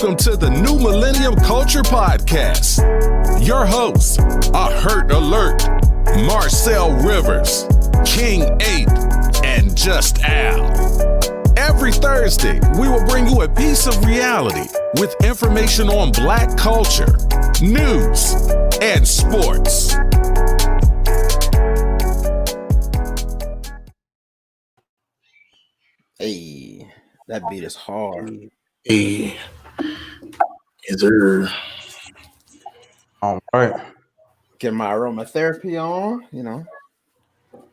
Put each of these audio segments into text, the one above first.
Welcome to the new Millennial Culture Podcast. Your hosts are Hurt Alert, Marcel Rivers, King 8, and Just Al. Every Thursday, we will bring you a piece of reality with information on Black culture, news, and sports. Hey, that beat is hard. Hey, is there? All right. Get my aromatherapy on, you know.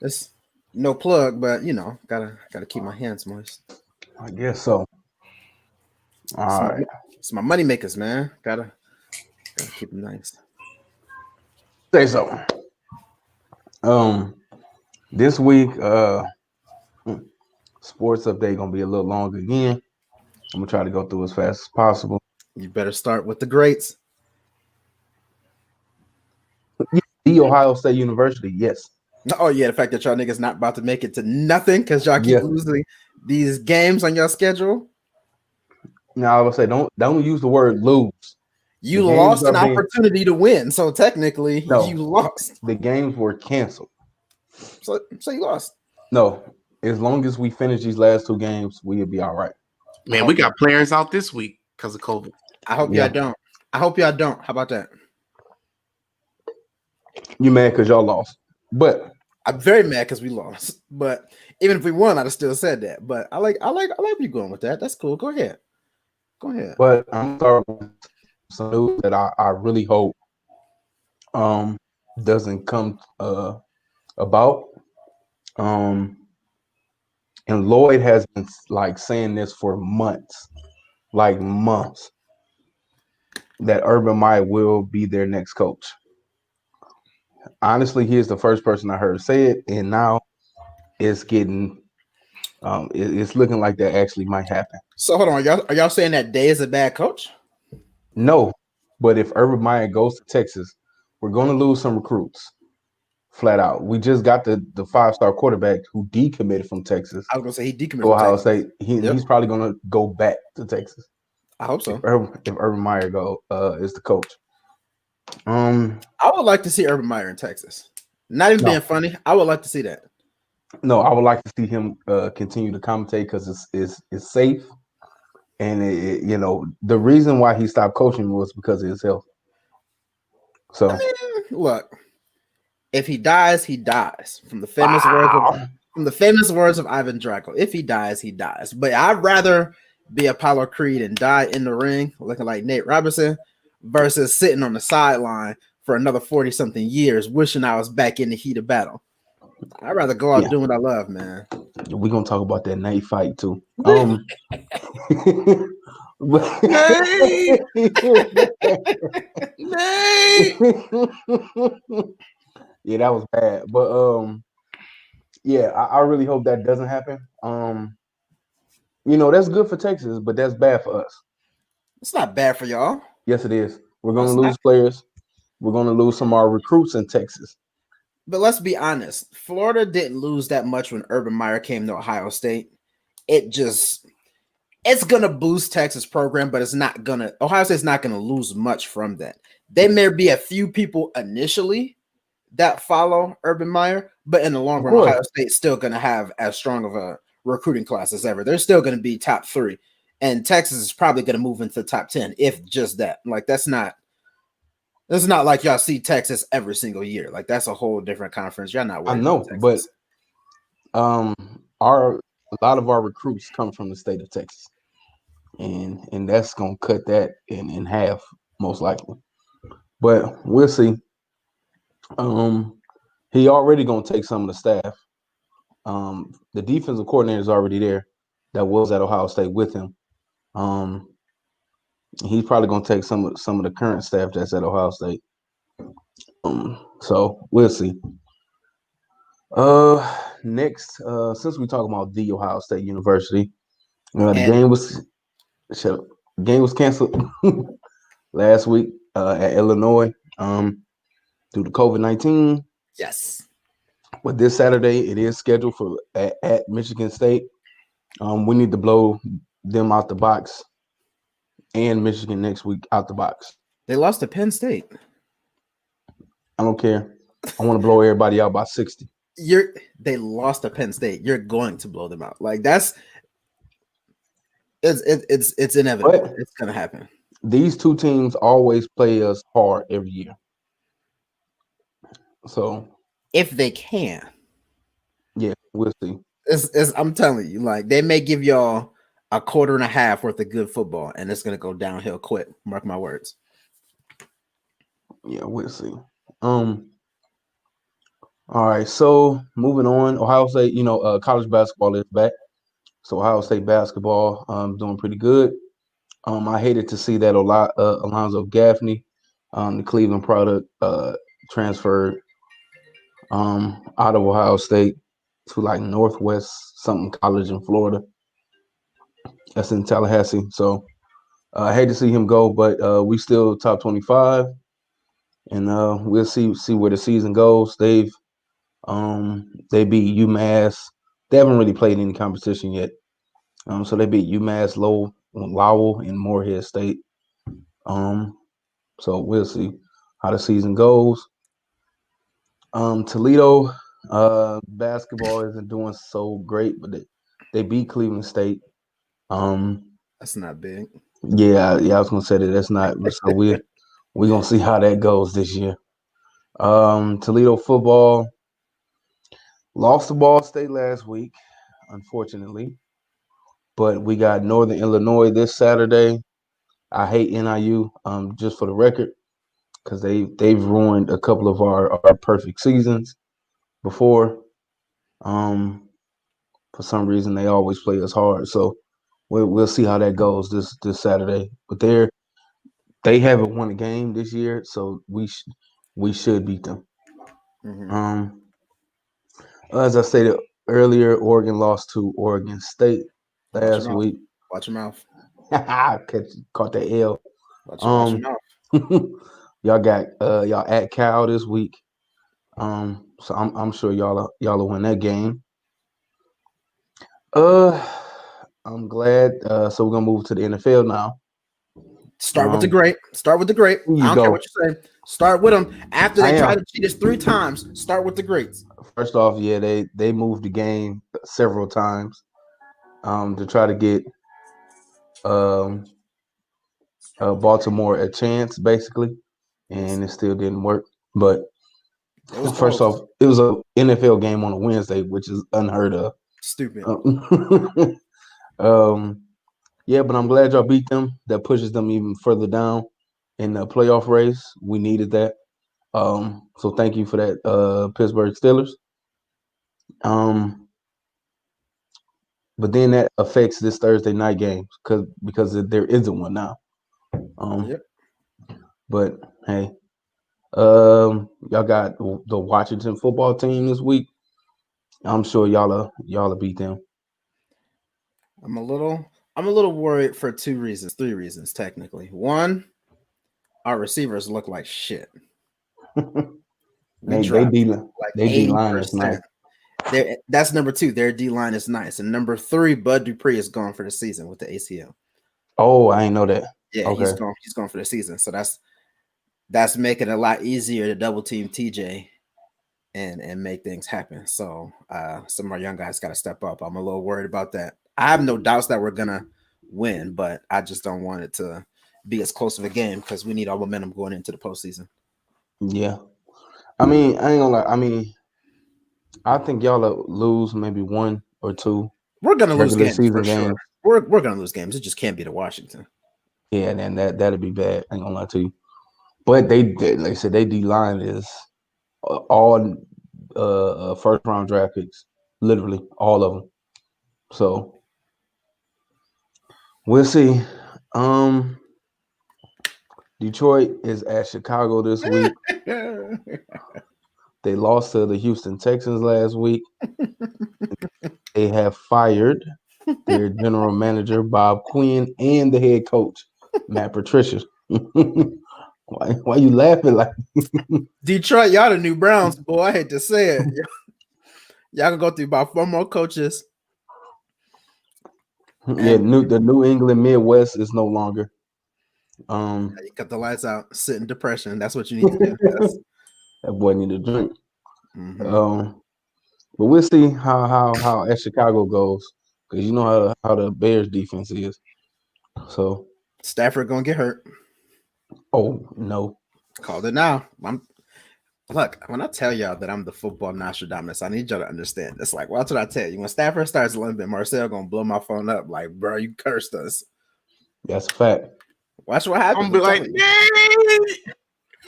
It's no plug, but you know, gotta keep my hands moist. I guess so. All right. It's my money makers, man. Gotta keep them nice. Say so. This week, sports update gonna be a little long again. I'm gonna try to go through as fast as possible. You better start with the greats. The Ohio State University, yes. Oh yeah, the fact that y'all niggas not about to make it to nothing because y'all keep losing these games on your schedule. Now I would say don't use the word lose. You lost an opportunity to win, so technically you lost. The games were canceled. So you lost. No, as long as we finish these last two games, we'll be all right. Man, we got players out this week because of COVID. I hope y'all don't. How about that? You mad because y'all lost. But I'm very mad because we lost. But even if we won, I'd have still said that. But I like you going with that. That's cool. Go ahead. But I'm sorry with some news that I really hope doesn't come about. And Lloyd has been like saying this for months, that Urban Meyer will be their next coach. Honestly, he is the first person I heard say it, and now it's getting, it's looking like that actually might happen. So hold on, are y'all saying that Day is a bad coach? No, but if Urban Meyer goes to Texas, we're going to lose some recruits. Flat out. We just got the 5-star quarterback who decommitted from Texas. I was gonna say he decommitted to Ohio State. He's probably gonna go back to Texas. I hope so. If Urban Meyer is the coach. I would like to see Urban Meyer in Texas. Not even being funny. I would like to see that. No, I would like to see him continue to commentate because it's safe. And the reason why he stopped coaching was because of his health. So look. If he dies, he dies. From the famous words of Ivan Drago. If he dies, he dies. But I'd rather be Apollo Creed and die in the ring looking like Nate Robinson versus sitting on the sideline for another 40-something years wishing I was back in the heat of battle. I'd rather go out doing what I love, man. We're gonna talk about that night fight too. Yeah, that was bad. But I really hope that doesn't happen. That's good for Texas, but that's bad for us. It's not bad for y'all. Yes, it is. We're gonna lose players. We're gonna lose some of our recruits in Texas. But let's be honest, Florida didn't lose that much when Urban Meyer came to Ohio State. It's gonna boost Texas program, but Ohio State's not gonna lose much from that. There may be a few people initially that follow Urban Meyer, but in the long run, Ohio State's still going to have as strong of a recruiting class as ever. They're still going to be top 3, and Texas is probably going to move into the top 10, if just that. Like that's not like y'all see Texas every single year. Like that's a whole different conference. Y'all not. I know, but a lot of our recruits come from the state of Texas, and that's going to cut that in half most likely. But we'll see. He already gonna take some of the staff. The defensive coordinator is already there that was at Ohio State with him. He's probably gonna take some of the current staff that's at Ohio State. So we'll see. Next, since we talk about the Ohio State University, the game was canceled last week at Illinois. Due to COVID-19. Yes. But this Saturday, it is scheduled for at Michigan State. We need to blow them out the box and Michigan next week out the box. They lost to Penn State. I don't care. I want to blow everybody out by 60. They lost to Penn State. You're going to blow them out. Like it's inevitable. But it's gonna happen. These two teams always play us hard every year. So if they can, yeah, we'll see. I'm telling you, like they may give y'all a quarter and a half worth of good football, and it's gonna go downhill quick. Mark my words. Yeah, we'll see. All right, so moving on, Ohio State, college basketball is back. So Ohio State basketball doing pretty good. I hated to see that Alonzo Gaffney, the Cleveland product, transferred out of Ohio State to like Northwest something college in Florida. That's in Tallahassee. So I hate to see him go, but we still top 25, and we'll see where the season goes. They beat UMass. They haven't really played any competition yet. So they beat UMass, Lowell, and Morehead State. So we'll see how the season goes. Toledo basketball isn't doing so great, but they beat Cleveland State. That's not big. Yeah, I was gonna say that's not. So we're gonna see how that goes this year. Toledo football lost to Ball State last week, unfortunately. But we got Northern Illinois this Saturday. I hate NIU, just for the record, because they've ruined a couple of our perfect seasons before. For some reason, they always play us hard. So we'll see how that goes this Saturday. But they haven't won a game this year, so we should beat them. Mm-hmm. As I stated earlier, Oregon lost to Oregon State last week. Watch your mouth. Caught that L. Watch your mouth. Y'all got y'all at Cal this week. So I'm sure y'all will win that game. I'm glad. So we're gonna move to the NFL now. Start with the great. Start with the great. I don't care what you say. Start with them. After they try to cheat us 3 times, start with the greats. First off, yeah, they moved the game several times to try to get Baltimore a chance, basically, and it still didn't work. But first off, it was an NFL game on a Wednesday, which is unheard of. Stupid. Yeah, but I'm glad y'all beat them. That pushes them even further down in the playoff race. We needed that. So thank you for that, Pittsburgh Steelers. But then that affects this Thursday night game because there isn't one now. Yep. But hey, y'all got the Washington football team this week. I'm sure y'all beat them. I'm a little worried for 3 reasons technically. One, our receivers look like shit. They D-line is nice. That's number 2. Their D-line is nice. And number 3, Bud Dupree is gone for the season with the ACL. Oh, I didn't know that. Yeah, okay. He's gone for the season. So that's making it a lot easier to double team TJ and make things happen. So some of our young guys got to step up. I'm a little worried about that. I have no doubts that we're gonna win, but I just don't want it to be as close of a game because we need all momentum going into the postseason. Yeah, I mean, I ain't gonna lie. I mean, I think y'all will lose maybe 1 or 2. We're gonna lose games for sure. We're gonna lose games. It just can't be to Washington. Yeah, and then that'd be bad. I ain't gonna lie to you. But they like I said, they D-line is all first round draft picks, literally all of them. So we'll see. Detroit is at Chicago this week. They lost to the Houston Texans last week. They have fired their general manager, Bob Quinn, and the head coach, Matt Patricia. Why you laughing like Detroit, y'all the new Browns, boy. I hate to say it. Y'all can go through about 4 more coaches. Yeah, the New England Midwest is no longer. You cut the lights out, sit in depression. That's what you need to do. That boy need a drink. Mm-hmm. But we'll see how at Chicago goes, because you know how the Bears defense is. So Stafford gonna get hurt. oh no. Called it now. Look, when I tell y'all that I'm the football Nostradamus, I need y'all to understand this. Like, watch what I tell you. When Stafford starts limping, Marcel gonna blow my phone up. Like, bro, you cursed us. That's a fact. Watch what happens. I'm be like,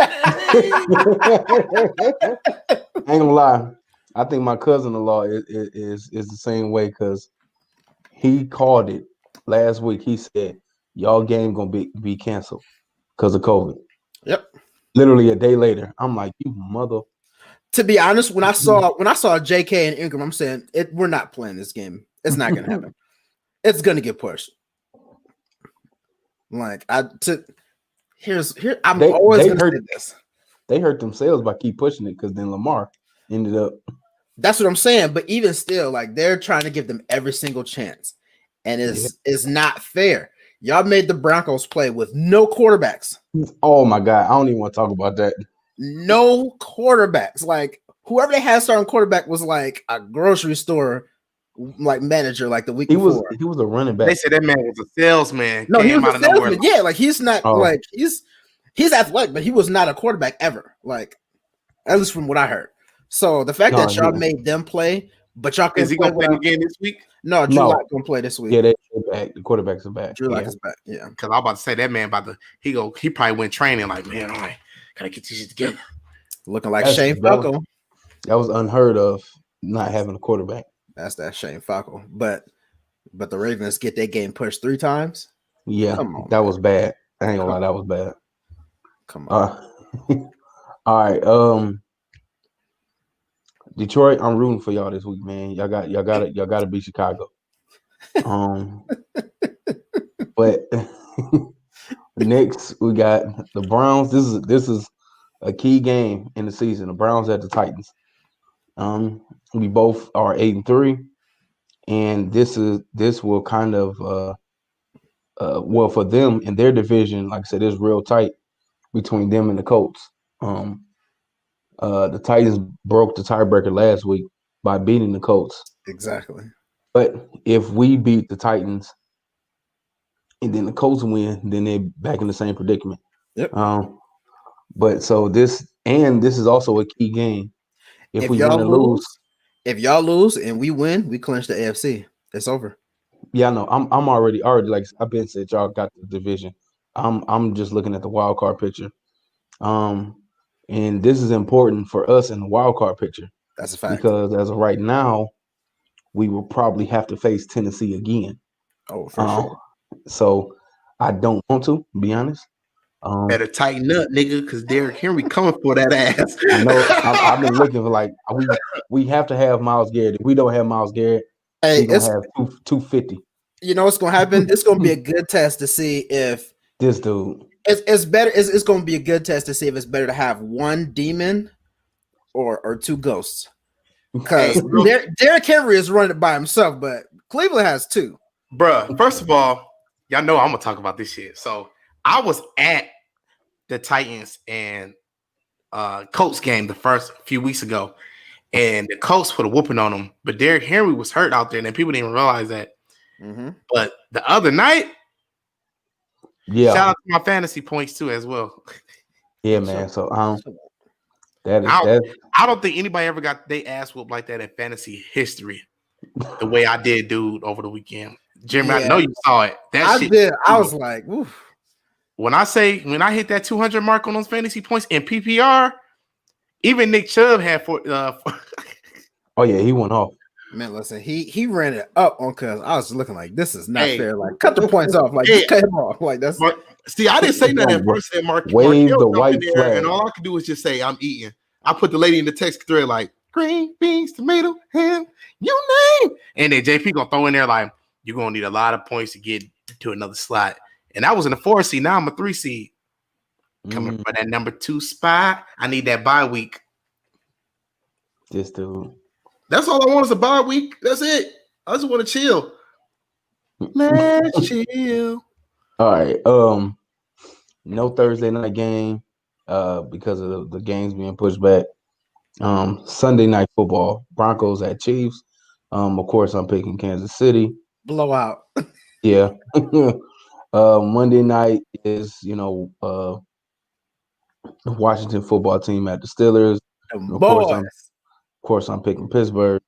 I ain't gonna lie. I think my cousin-in-law is the same way, because he called it last week. He said, y'all game gonna be canceled because of COVID. Yep. Literally a day later, I'm like, you mother. To be honest, when I saw JK and Ingram, I'm saying we're not playing this game. It's not gonna happen. It's gonna get pushed. Like I'm always gonna say this. They hurt themselves by keep pushing it, because then Lamar ended up. That's what I'm saying. But even still, like, they're trying to give them every single chance, and it's not fair. Y'all made the Broncos play with no quarterbacks. Oh my God, I don't even want to talk about that. No quarterbacks. Like, whoever they had starting quarterback was like a grocery store like manager, like the week before. He was a running back. They said that man was a salesman. No, he was out a of nowhere. salesman. Yeah, like he's not like he's athletic, but he was not a quarterback ever. Like, at least from what I heard. So the fact that y'all made them play, but y'all is he gonna play again this week? No, Drew Lock gonna play this week. Yeah, they're back. The quarterbacks are back. Drew Lock is back. Yeah, because I'm about to say that man he probably went training like, man, all right, gotta get this shit together. Looking like Shane Falco. That was unheard of, not having a quarterback. That's that Shane Falco. But the Ravens get their game pushed 3 times. Yeah, that was bad. I ain't gonna lie, that was bad. Come on. All right. Detroit, I'm rooting for y'all this week, man. Y'all got to beat Chicago. But next we got the Browns. This is a key game in the season. The Browns at the Titans. We both are 8-3, and this will kind of well, for them in their division, like I said, it's real tight between them and the Colts. The Titans broke the tiebreaker last week by beating the Colts. Exactly. But if we beat the Titans and then the Colts win, then they're back in the same predicament. Yep. But so this is also a key game. If we win or lose. If y'all lose and we win, we clinch the AFC. It's over. Yeah, I know. I'm already like I've been said, y'all got the division. I'm just looking at the wild card picture. And this is important for us in the wild card picture. That's a fact. Because as of right now, we will probably have to face Tennessee again. Oh, for sure. So I don't want to be honest. Better tighten up, nigga, because Derrick Henry coming for that ass. I know. I've been looking for like we have to have Myles Garrett. If we don't have Myles Garrett, we're gonna have 250. You know what's gonna happen? It's gonna be a good test to see if this dude. It's better. It's going to be a good test to see if it's better to have one demon or 2 ghosts. Because Derrick Henry is running it by himself, but Cleveland has 2. Bruh, first of all, y'all know I'm gonna talk about this shit. So I was at the Titans and Colts game the first few weeks ago, and the Colts put a whooping on them, but Derrick Henry was hurt out there, and people didn't even realize that. Mm-hmm. But the other night. Yeah, shout out to my fantasy points too as well. Yeah, man. So I don't think anybody ever got their ass whooped like that in fantasy history, the way I did, dude, over the weekend. Jimmy, I know you saw it. I did. I was like, oof. When I hit that 200 mark on those fantasy points in PPR, even Nick Chubb had oh yeah, he went off. Man, listen, he ran it up on because I was looking like this is not fair. Like, cut the points off. Like, just cut him off. Like, that's. See, I didn't say nothing at first. Wave the white flag, and all I could do was just say I'm eating. I put the lady in the text thread like green beans, tomato, ham, you name. And then JP gonna throw in there like you're gonna need a lot of points to get to another slot. And I was in the 4 seed. Now I'm a 3 seed. Coming for that number 2 spot. I need that bye week. This dude. That's all I want is a bye week. That's it. I just want to chill. Let's chill. All right. No Thursday night game because of the games being pushed back. Sunday night football, Broncos at Chiefs. Of course, I'm picking Kansas City. Blowout. Yeah. Monday night is, the Washington football team at the Steelers. Them Of course, boys. I'm picking Pittsburgh.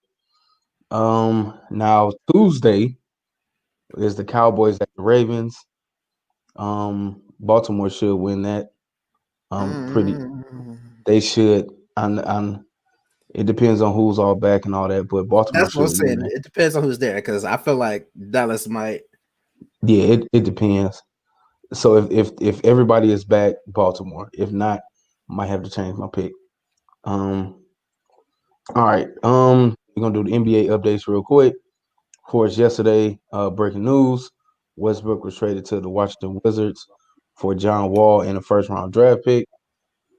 Now Tuesday is the Cowboys at the Ravens. Baltimore should win that. They should. It depends on who's all back and all that, but Baltimore That's what I'm should win saying. that. It depends on who's there because I feel like Dallas might. Yeah, it depends. So if everybody is back, Baltimore. If not, might have to change my pick. All right. We're gonna do the NBA updates real quick. Of course, yesterday, breaking news: Westbrook was traded to the Washington Wizards for John Wall and a first round draft pick.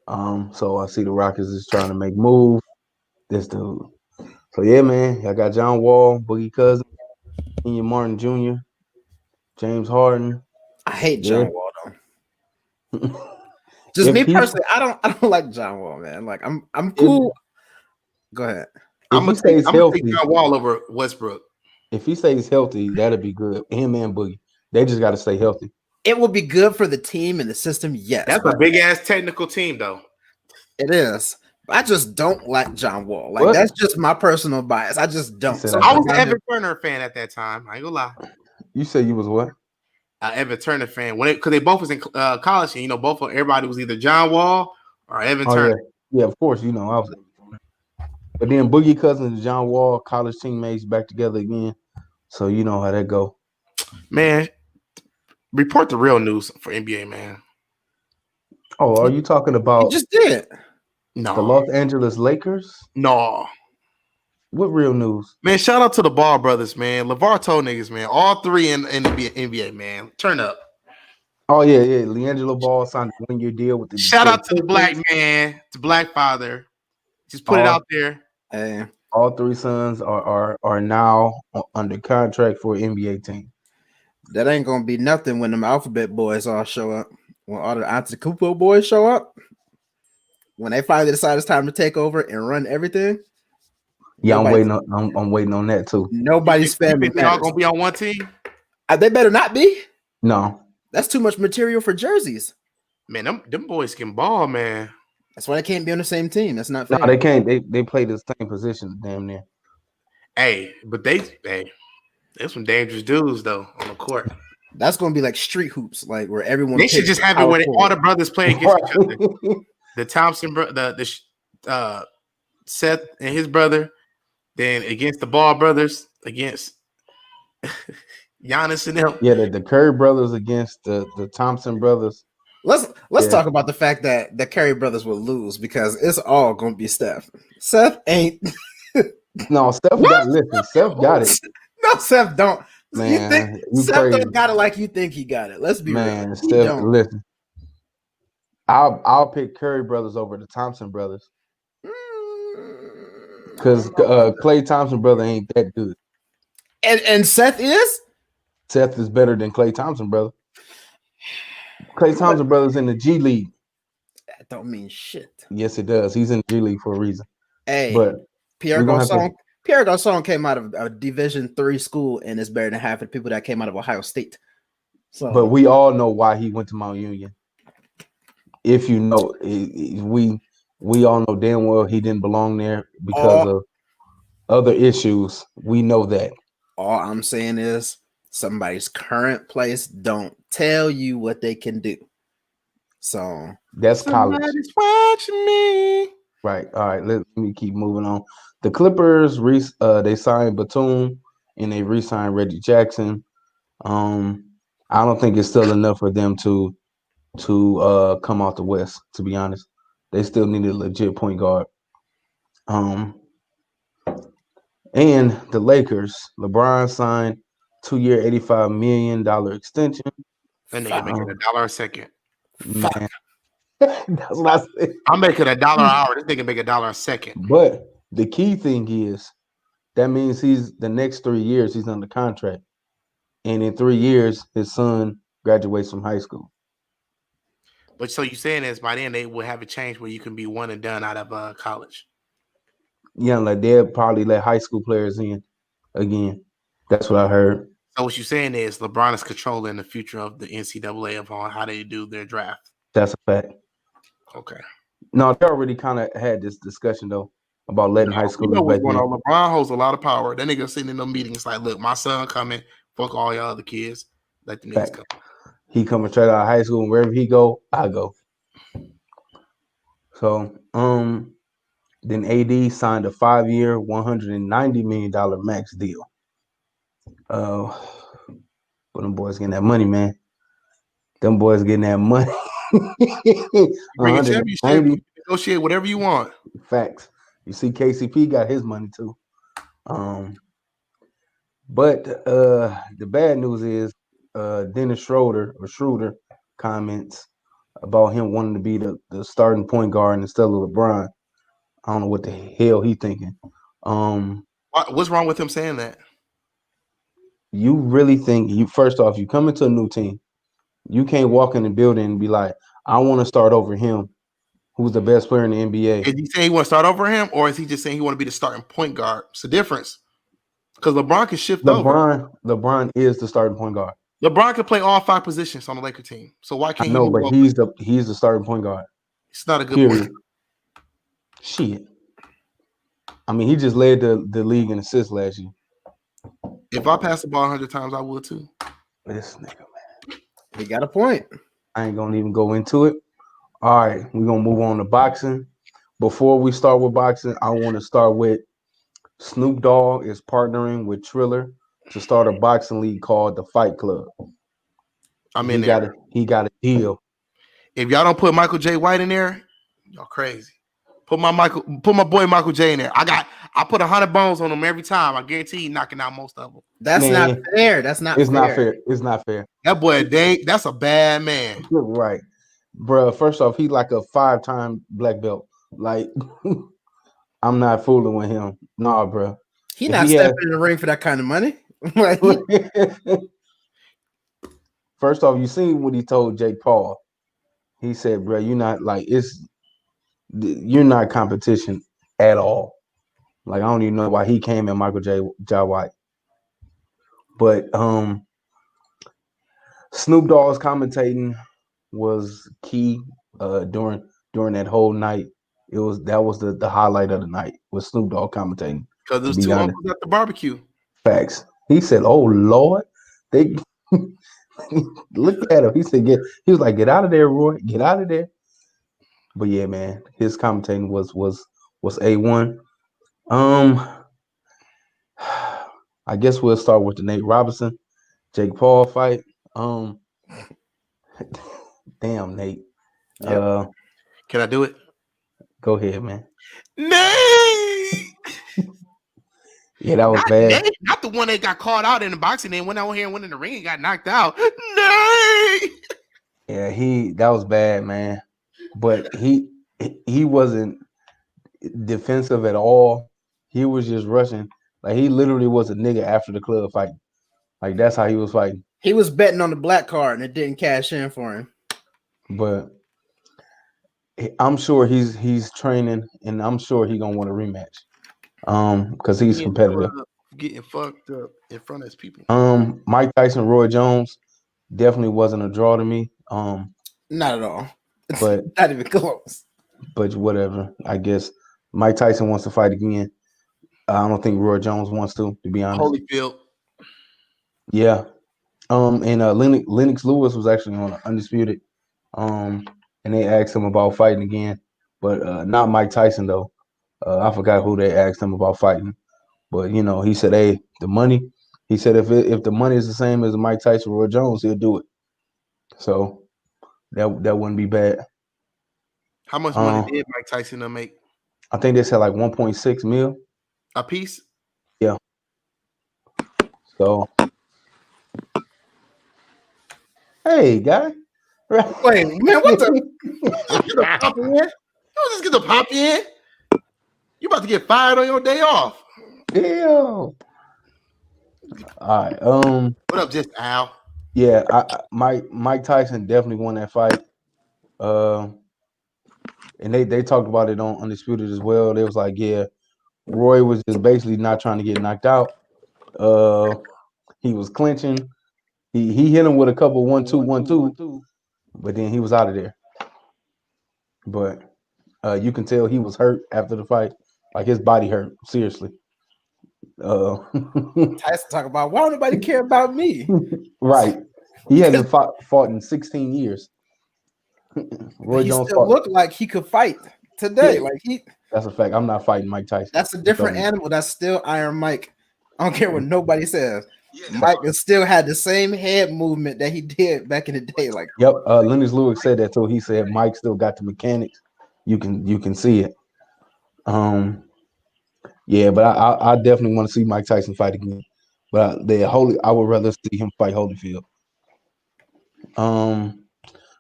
So I see the Rockets is trying to make move. This dude. So yeah, man, I got John Wall, Boogie Cousins, Kenyon Martin Jr., James Harden. I hate Yeah. John Wall though. Just me personally, I don't like John Wall, man. Like I'm cool. Go ahead. I'm gonna take John Wall over Westbrook. If he stays healthy, that'd be good. Him and Boogie, they just got to stay healthy. It would be good for the team and the system. Yes, that's a big ass technical team, though. It is. I just don't like John Wall. Like that's just my personal bias. I just don't. So I was an Evan Turner fan at that time. I ain't gonna lie. You said you was what? Evan Turner fan because they both was in college, and both everybody was either John Wall or Evan Turner. Yeah, of course. I was. But then Boogie Cousins and John Wall, college teammates, back together again. So you know how that go. Man, report the real news for NBA, man. Oh, are you talking about? You just did. No. The Los Angeles Lakers? No. What real news? Man, shout out to the Ball brothers, man. LeVar told niggas, man. All three in the NBA, man. Turn up. Oh, yeah. LiAngelo Ball signed a 1-year deal with the shout out to the black man, the black father. Just put it out there. Hey. All three sons are now under contract for an NBA team. That ain't gonna be nothing when them alphabet boys all show up. When all the Antetokounmpo boys show up. When they finally decide it's time to take over and run everything. Yeah, I'm waiting on that too. Nobody's family. They all gonna be on one team? They better not be. No. That's too much material for jerseys. Man, them boys can ball, man. That's why they can't be on the same team. That's not fair. No, they can't. They play the same position, damn near. Hey, but there's some dangerous dudes though on the court. That's gonna be like street hoops, like where everyone. They should just have it where all the brothers play against each other. The Thompson, the Seth and his brother, then against the Ball brothers, against Giannis and them. Yeah, the Curry brothers against the Thompson brothers. Let's talk about the fact that the Curry brothers will lose because it's all gonna be Steph. Seth ain't. No, Steph got it. No, Seth don't. Man, you Seth don't got it like you think he got it. Let's be real. Steph, listen. I'll pick Curry brothers over the Thompson brothers because Klay Thompson brother ain't that good. And Seth is. Seth is better than Klay Thompson brother. Klay Thompson brother's in the G League. That don't mean shit. Yes, it does. He's in the G League for a reason. Hey, but Pierre Garçon came out of a Division III school and is better than half of the people that came out of Ohio State. So, but we all know why he went to Mount Union. If you know, we all know damn well he didn't belong there because of other issues. We know that. All I'm saying is somebody's current place don't tell you what they can do. So that's college. Somebody's watching me. Right. All right. Let me keep moving on. The Clippers, they signed Batum and they re-signed Reggie Jackson. I don't think it's still enough for them to come out the West. To be honest, they still need a legit point guard. And the Lakers, LeBron signed 2-year, $85 million extension. That nigga making $1 a second. Man. That's what I said. I'm making $1 an hour. This nigga make $1 a second. But the key thing is that means the next 3 years he's under contract. And in 3 years, his son graduates from high school. But so you saying is by then they will have a change where you can be one and done out of college. Yeah, like they'll probably let high school players in again. That's what I heard. So what you're saying is LeBron is controlling the future of the NCAA of how they do their draft. That's a fact. Okay. No, they already kind of had this discussion though about letting high You know schoolers what's back going in. on. LeBron holds a lot of power. That nigga sitting in them meetings like, look, my son coming. Fuck all y'all other kids. Let the niggas come. He coming straight out of high school, and wherever he go, I go. So, then AD signed a 5-year, $190 million max deal. But them boys getting that money, man. Them boys getting that money. Bring a championship. 190 Negotiate whatever you want. facts. You see, KCP got his money too. But the bad news is Dennis Schroeder comments about him wanting to be the starting point guard instead of LeBron. I don't know what the hell he thinking. What's wrong with him saying that? You really think first off, you come into a new team, you can't walk in the building and be like, I want to start over him, who's the best player in the NBA. Is he saying he want to start over him, or is he just saying he want to be the starting point guard? It's a difference. Because LeBron can shift over. LeBron is the starting point guard. LeBron can play all 5 positions on the Laker team. So why can't I know, he? but he's the starting point guard. It's not a good point. Shit. I mean, he just led the league in assists last year. If I pass the ball 100 times, I would too. This nigga, man. He got a point. I ain't gonna even go into it. All right, we're gonna move on to boxing. Before we start with boxing, I want to start with Snoop Dogg is partnering with Triller to start a boxing league called the Fight Club. I'm in there. He got a deal. If y'all don't put Michael J. White in there, y'all crazy. Put my boy Michael J. in there. I put 100 bones on him every time. I guarantee he's knocking out most of them. That's not fair. That's not. It's not fair. It's not fair. That boy, that's a bad man. Right, bro. First off, he's like a 5-time black belt. Like, I'm not fooling with him. Nah, bro. He not stepping in the ring for that kind of money. First off, you seen what he told Jake Paul. He said, bro, you're not competition at all. Like, I don't even know why he came at Michael J. White. But Snoop Dogg's commentating was key during that whole night. That was the highlight of the night was Snoop Dogg commentating. Because there's 2 uncles at the barbecue. Facts. He said, "Oh Lord, they look at him." He said, he was like, "Get out of there, Roy. Get out of there." But yeah, man, his commentating was A1. I guess we'll start with the Nate Robinson, Jake Paul fight. Damn, Nate. Yep. Can I do it? Go ahead, man. Nate. Yeah, that was bad. Nate, not the one that got caught out in the boxing and went out here and went in the ring and got knocked out. Nate. Yeah, that was bad, man. But he wasn't defensive at all. He was just rushing. Like, he literally was a nigga after the club fight. Like, that's how he was fighting. He was betting on the black card and it didn't cash in for him. But I'm sure he's training, and I'm sure he's gonna want a rematch. Because he's competitive. Getting fucked up in front of his people. Mike Tyson, Roy Jones definitely wasn't a draw to me. Not at all. But not even close. But whatever. I guess Mike Tyson wants to fight again. I don't think Roy Jones wants to be honest. Holyfield. Yeah. And Lennox Lewis was actually on Undisputed. And they asked him about fighting again, but not Mike Tyson though. I forgot who they asked him about fighting, but he said, "Hey, the money." He said, "If the money is the same as Mike Tyson, Roy Jones, he'll do it." So that wouldn't be bad. How much money did Mike Tyson make? I think they said like 1.6 mil a piece. Yeah. So, hey, guy. Wait, man, what the? Just get the pop in. You about to get fired on your day off. Damn. All right. What up, just Al? Yeah, Mike Tyson definitely won that fight. And they talked about it on Undisputed as well. They was like, yeah, Roy was just basically not trying to get knocked out. He was clinching. He hit him with a couple 1-2, but then he was out of there. But you can tell he was hurt after the fight. Like his body hurt, seriously. Tyson talk about why don't nobody care about me? Right. He hasn't fought in 16 years. Roy he Jones still looked like he could fight today. Yeah. Like That's a fact. I'm not fighting Mike Tyson. That's a different animal. That's still Iron Mike. I don't care what nobody says. Mike still had the same head movement that he did back in the day. Like, yep. Lennox Lewis said that too. He said Mike still got the mechanics. You can see it. Yeah, but I definitely want to see Mike Tyson fight again. But I would rather see him fight Holyfield.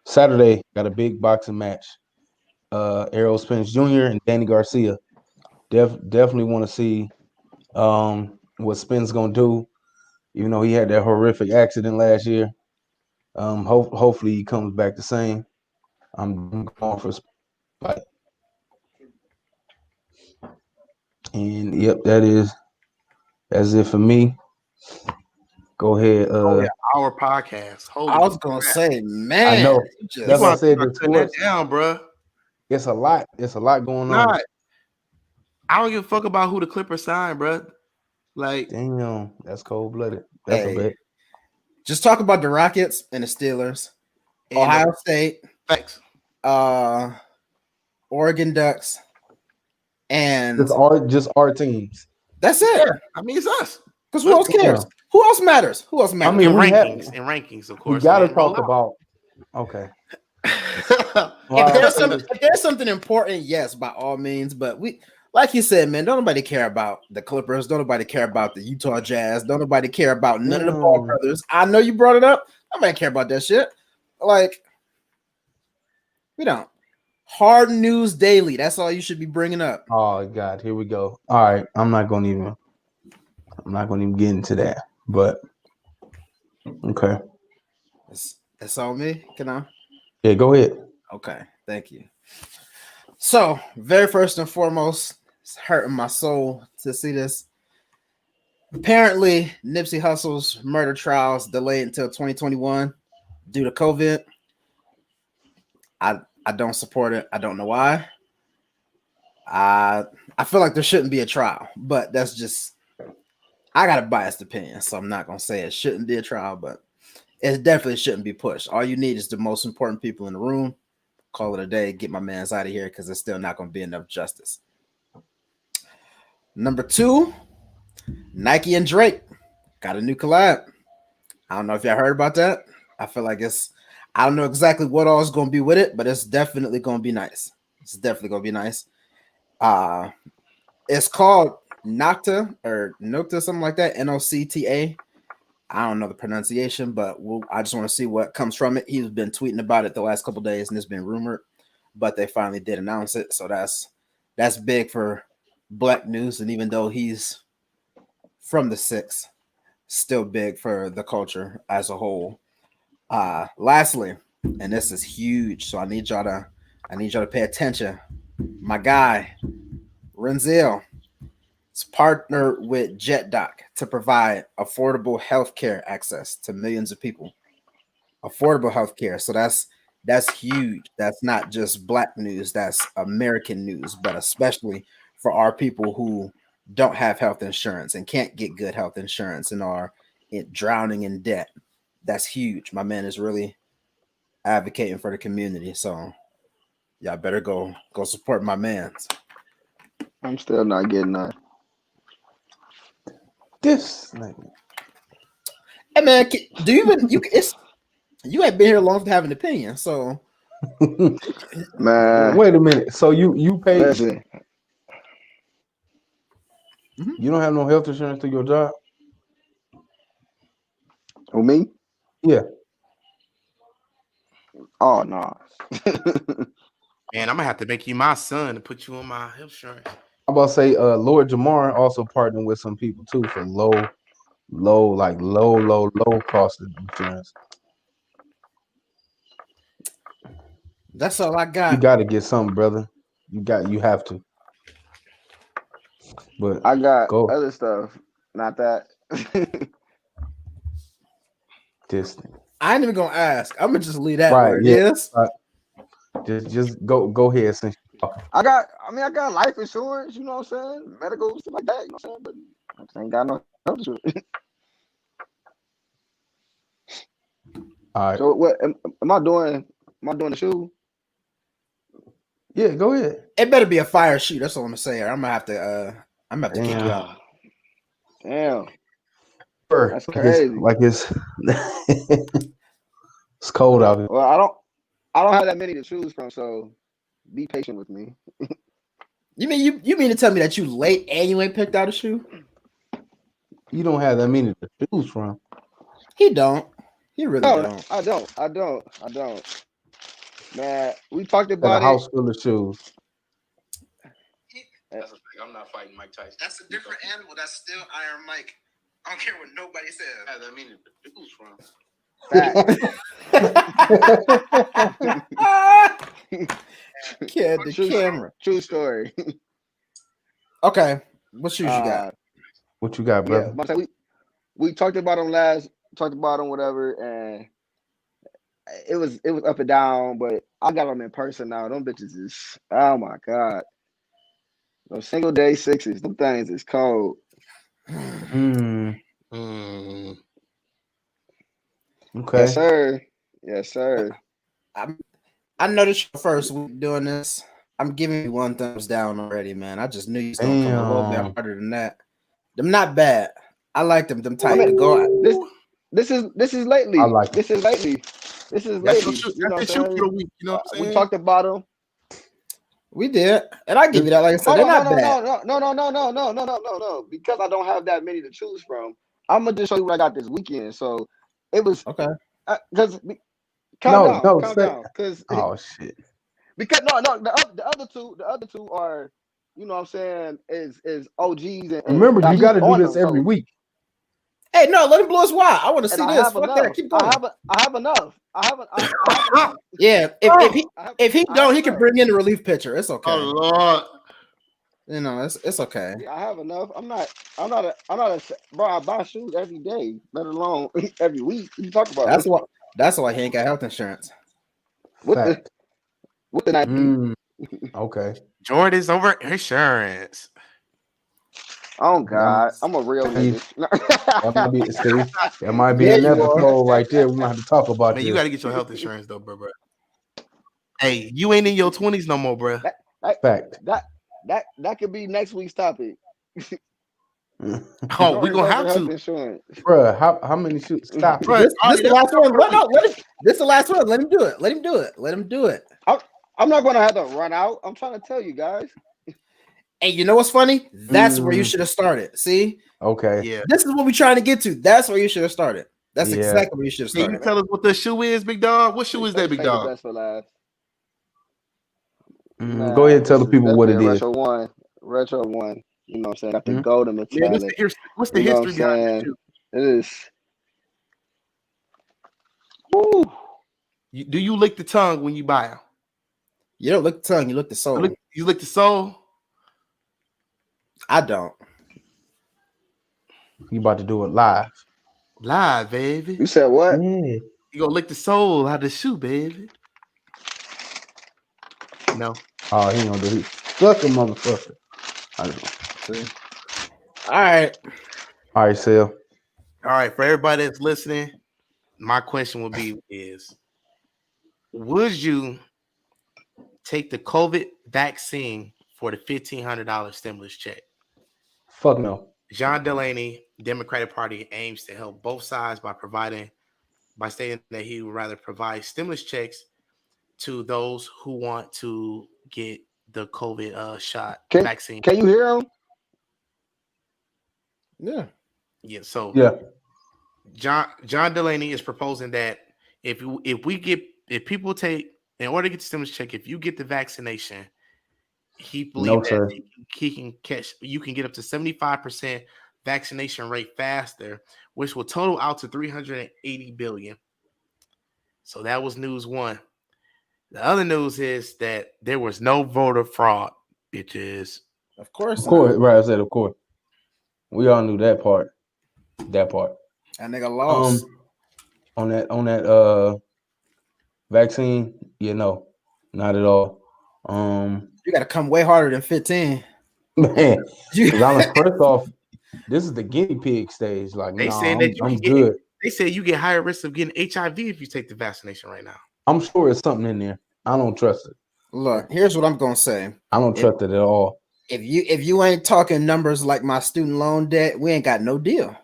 Saturday got a big boxing match. Errol Spence Jr. and Danny Garcia. Definitely want to see what Spence gonna do. Even though he had that horrific accident last year. Hopefully he comes back the same. I'm going for fight. And yep, that's it for me. Go ahead. Our podcast. I was gonna say, man, I know. That's what I said. Turn that down, bro. It's a lot. It's a lot going on. I don't give a fuck about who the Clippers signed, bro. Like, damn, that's cold blooded. That's a bet. Just talk about the Rockets and the Steelers, and Ohio State, thanks. Oregon Ducks, and just our teams. That's it. Yeah, I mean, it's us. Because who else cares? Yeah. Who else matters? Who else matters? I mean, in rankings, of course. We gotta talk about. Okay. If there's something important, yes, by all means. But like you said, man, don't nobody care about the Clippers. Don't nobody care about the Utah Jazz. Don't nobody care about none of the Ball brothers. I know you brought it up. Nobody care about that shit. Like, we don't. Hard news daily. That's all you should be bringing up. Oh God, here we go. All right, I'm not gonna even get into that. But okay, that's all me. Can I? Yeah, go ahead. Okay, thank you. So, very first and foremost, it's hurting my soul to see this. Apparently, Nipsey Hussle's murder trials delayed until 2021 due to COVID. I don't support it. I don't know why. I feel like there shouldn't be a trial, but that's just, I got a biased opinion, so I'm not going to say it shouldn't be a trial, but it definitely shouldn't be pushed. All you need is the most important people in the room. Call it a day, get my mans out of here, because there's still not going to be enough justice. Number 2, Nike and Drake got a new collab. I don't know if y'all heard about that. I feel like I don't know exactly what all is going to be with it, but it's definitely going to be nice. It's definitely going to be nice. It's called Nocta or Nocta, something like that. Nocta. I don't know the pronunciation, but I just want to see what comes from it. He's been tweeting about it the last couple of days, and it's been rumored, but they finally did announce it. So that's big for Black news, and even though he's from the 6, still big for the culture as a whole. Lastly, and this is huge, so I need y'all to pay attention. My guy, Renzel, is partnered with JetDoc to provide affordable healthcare access to millions of people. Affordable healthcare. So that's huge. That's not just Black news, that's American news, but especially for our people who don't have health insurance and can't get good health insurance and are drowning in debt. That's huge. My man is really advocating for the community. So y'all better go support my man. I'm still not getting that. This hey man, do you even you ain't been here long to have an opinion, so man. Wait a minute. So you pay? Listen. You don't have no health insurance through your job? Who, me? Yeah. Oh no. Man, I'm gonna have to make you my son to put you on my health insurance. I'm about to say, Lord Jamar also partnered with some people too for low cost of insurance. That's all I You got. got to get something, brother. You have to. But I got go other stuff, not that. this I ain't even gonna ask. I'm gonna just leave that right. where it Yeah. is. Just go ahead since you're talking. I got life insurance, you know what I'm saying? Medical, stuff like that, you know what I'm saying? But I just ain't got no health insurance. All right. So what am I doing? Am I doing the shoe? Yeah, go ahead. It better be a fire shoot. That's all I'm gonna say. I'm gonna have to kick you out. Damn, that's Like it's crazy. like it's it's cold out here. Well, I don't have that many to choose from, so be patient with me. You mean to tell me that you late and you ain't picked out a shoe? You don't have that many to choose from. He don't. He really No, don't. I don't. Man, we talked Got a about it. house full of shoes. That's a thing. I'm not fighting Mike Tyson. That's a different animal. That's still Iron Mike. I don't care what nobody says. I mean, to choose from. Kid, the camera. True story. Okay, what shoes you got? What you got, Yeah, brother? we talked about them whatever, and it was up and down, but I got them in person now. Them bitches is, oh my god, those single day sixes, them things is cold. Okay. Yes, sir. I noticed you first week doing this. I'm giving you 1 thumbs down already, man. I just knew you was gonna come a little bit harder than that. Them not bad. I like them. Them tight to go. This is lately. I like this is lately. That's You know the shoot for the week. You know what I'm saying? we talked about them. We did, and I give you that. Like I said, they're not bad. No. Because I don't have that many to choose from, I'm gonna just show you what I got this weekend. So it was Okay. Because calm down. Because oh shit. Because the other two are, you know what I'm saying, is OGs and Remember, you got to do this every week. Hey, no, let him blow his wad. I want to see this. Fuck that. Keep going. I have enough. Yeah, if he don't, he can bring in the relief pitcher. It's okay. Oh Lord. You know, it's okay. Yeah, I have enough. I'm not a bro. I buy shoes every day, let alone every week. What you talk about? That's why he ain't got health insurance. What the night? Okay. Jordan's over insurance. Oh God, I'm a real nigga. That might be an episode right there. We might have to talk about Man, this. you got to get your health insurance though, bro. Hey, you ain't in your 20s no more, bro. Fact. That could be next week's topic. Oh, we gonna have to, insurance. Bro, how many shoots? Stop. This the last one. This the last one. Let him do it. I'm not gonna have to run out. I'm trying to tell you guys. And you know what's funny? That's where you should have started. See? Okay. Yeah. This is what we're trying to get to. That's where you should have started. That's exactly where you should have started. Can you tell us what the shoe is, big dog? What shoe is that, big dog? Best for last. Go ahead and tell the people what it is. Retro one. You know what I'm saying? Got the golden metallic. What's the history behind the shoe? It is. Woo. Do you lick the tongue when you buy them? You don't lick the tongue, you lick the soul. You lick the soul? I don't. You about to do it live. Live, baby. You said what? Yeah. You gonna lick the soul out of the shoe, baby. No. Oh, he gonna do it. Suck a motherfucker. I don't know. See? All right, Sal. All right, for everybody that's listening, my question would be would you take the COVID vaccine for the $1,500 stimulus check? Fuck no. John Delaney, Democratic Party, aims to help both sides by stating that he would rather provide stimulus checks to those who want to get the COVID vaccine. Can you hear him? Yeah. Yeah. So John Delaney is proposing that if people take, in order to get the stimulus check, if you get the vaccination, he believes that you can get up to 75% vaccination rate faster, which will total out to $380 billion. So that was news one. The other news is that there was no voter fraud, bitches. Of course, Of course, not. right? I said, of course. We all knew that part. That part. That nigga lost. On that vaccine, no, not at all. You got to come way harder than 15. Man, You- because first off, this is the guinea pig stage. Like, They nah, saying that I'm good. They say you get higher risk of getting HIV if you take the vaccination right now. I'm sure it's something in there. I don't trust it. Look, here's what I'm gonna say. I don't trust it at all. If you ain't talking numbers like my student loan debt, we ain't got no deal.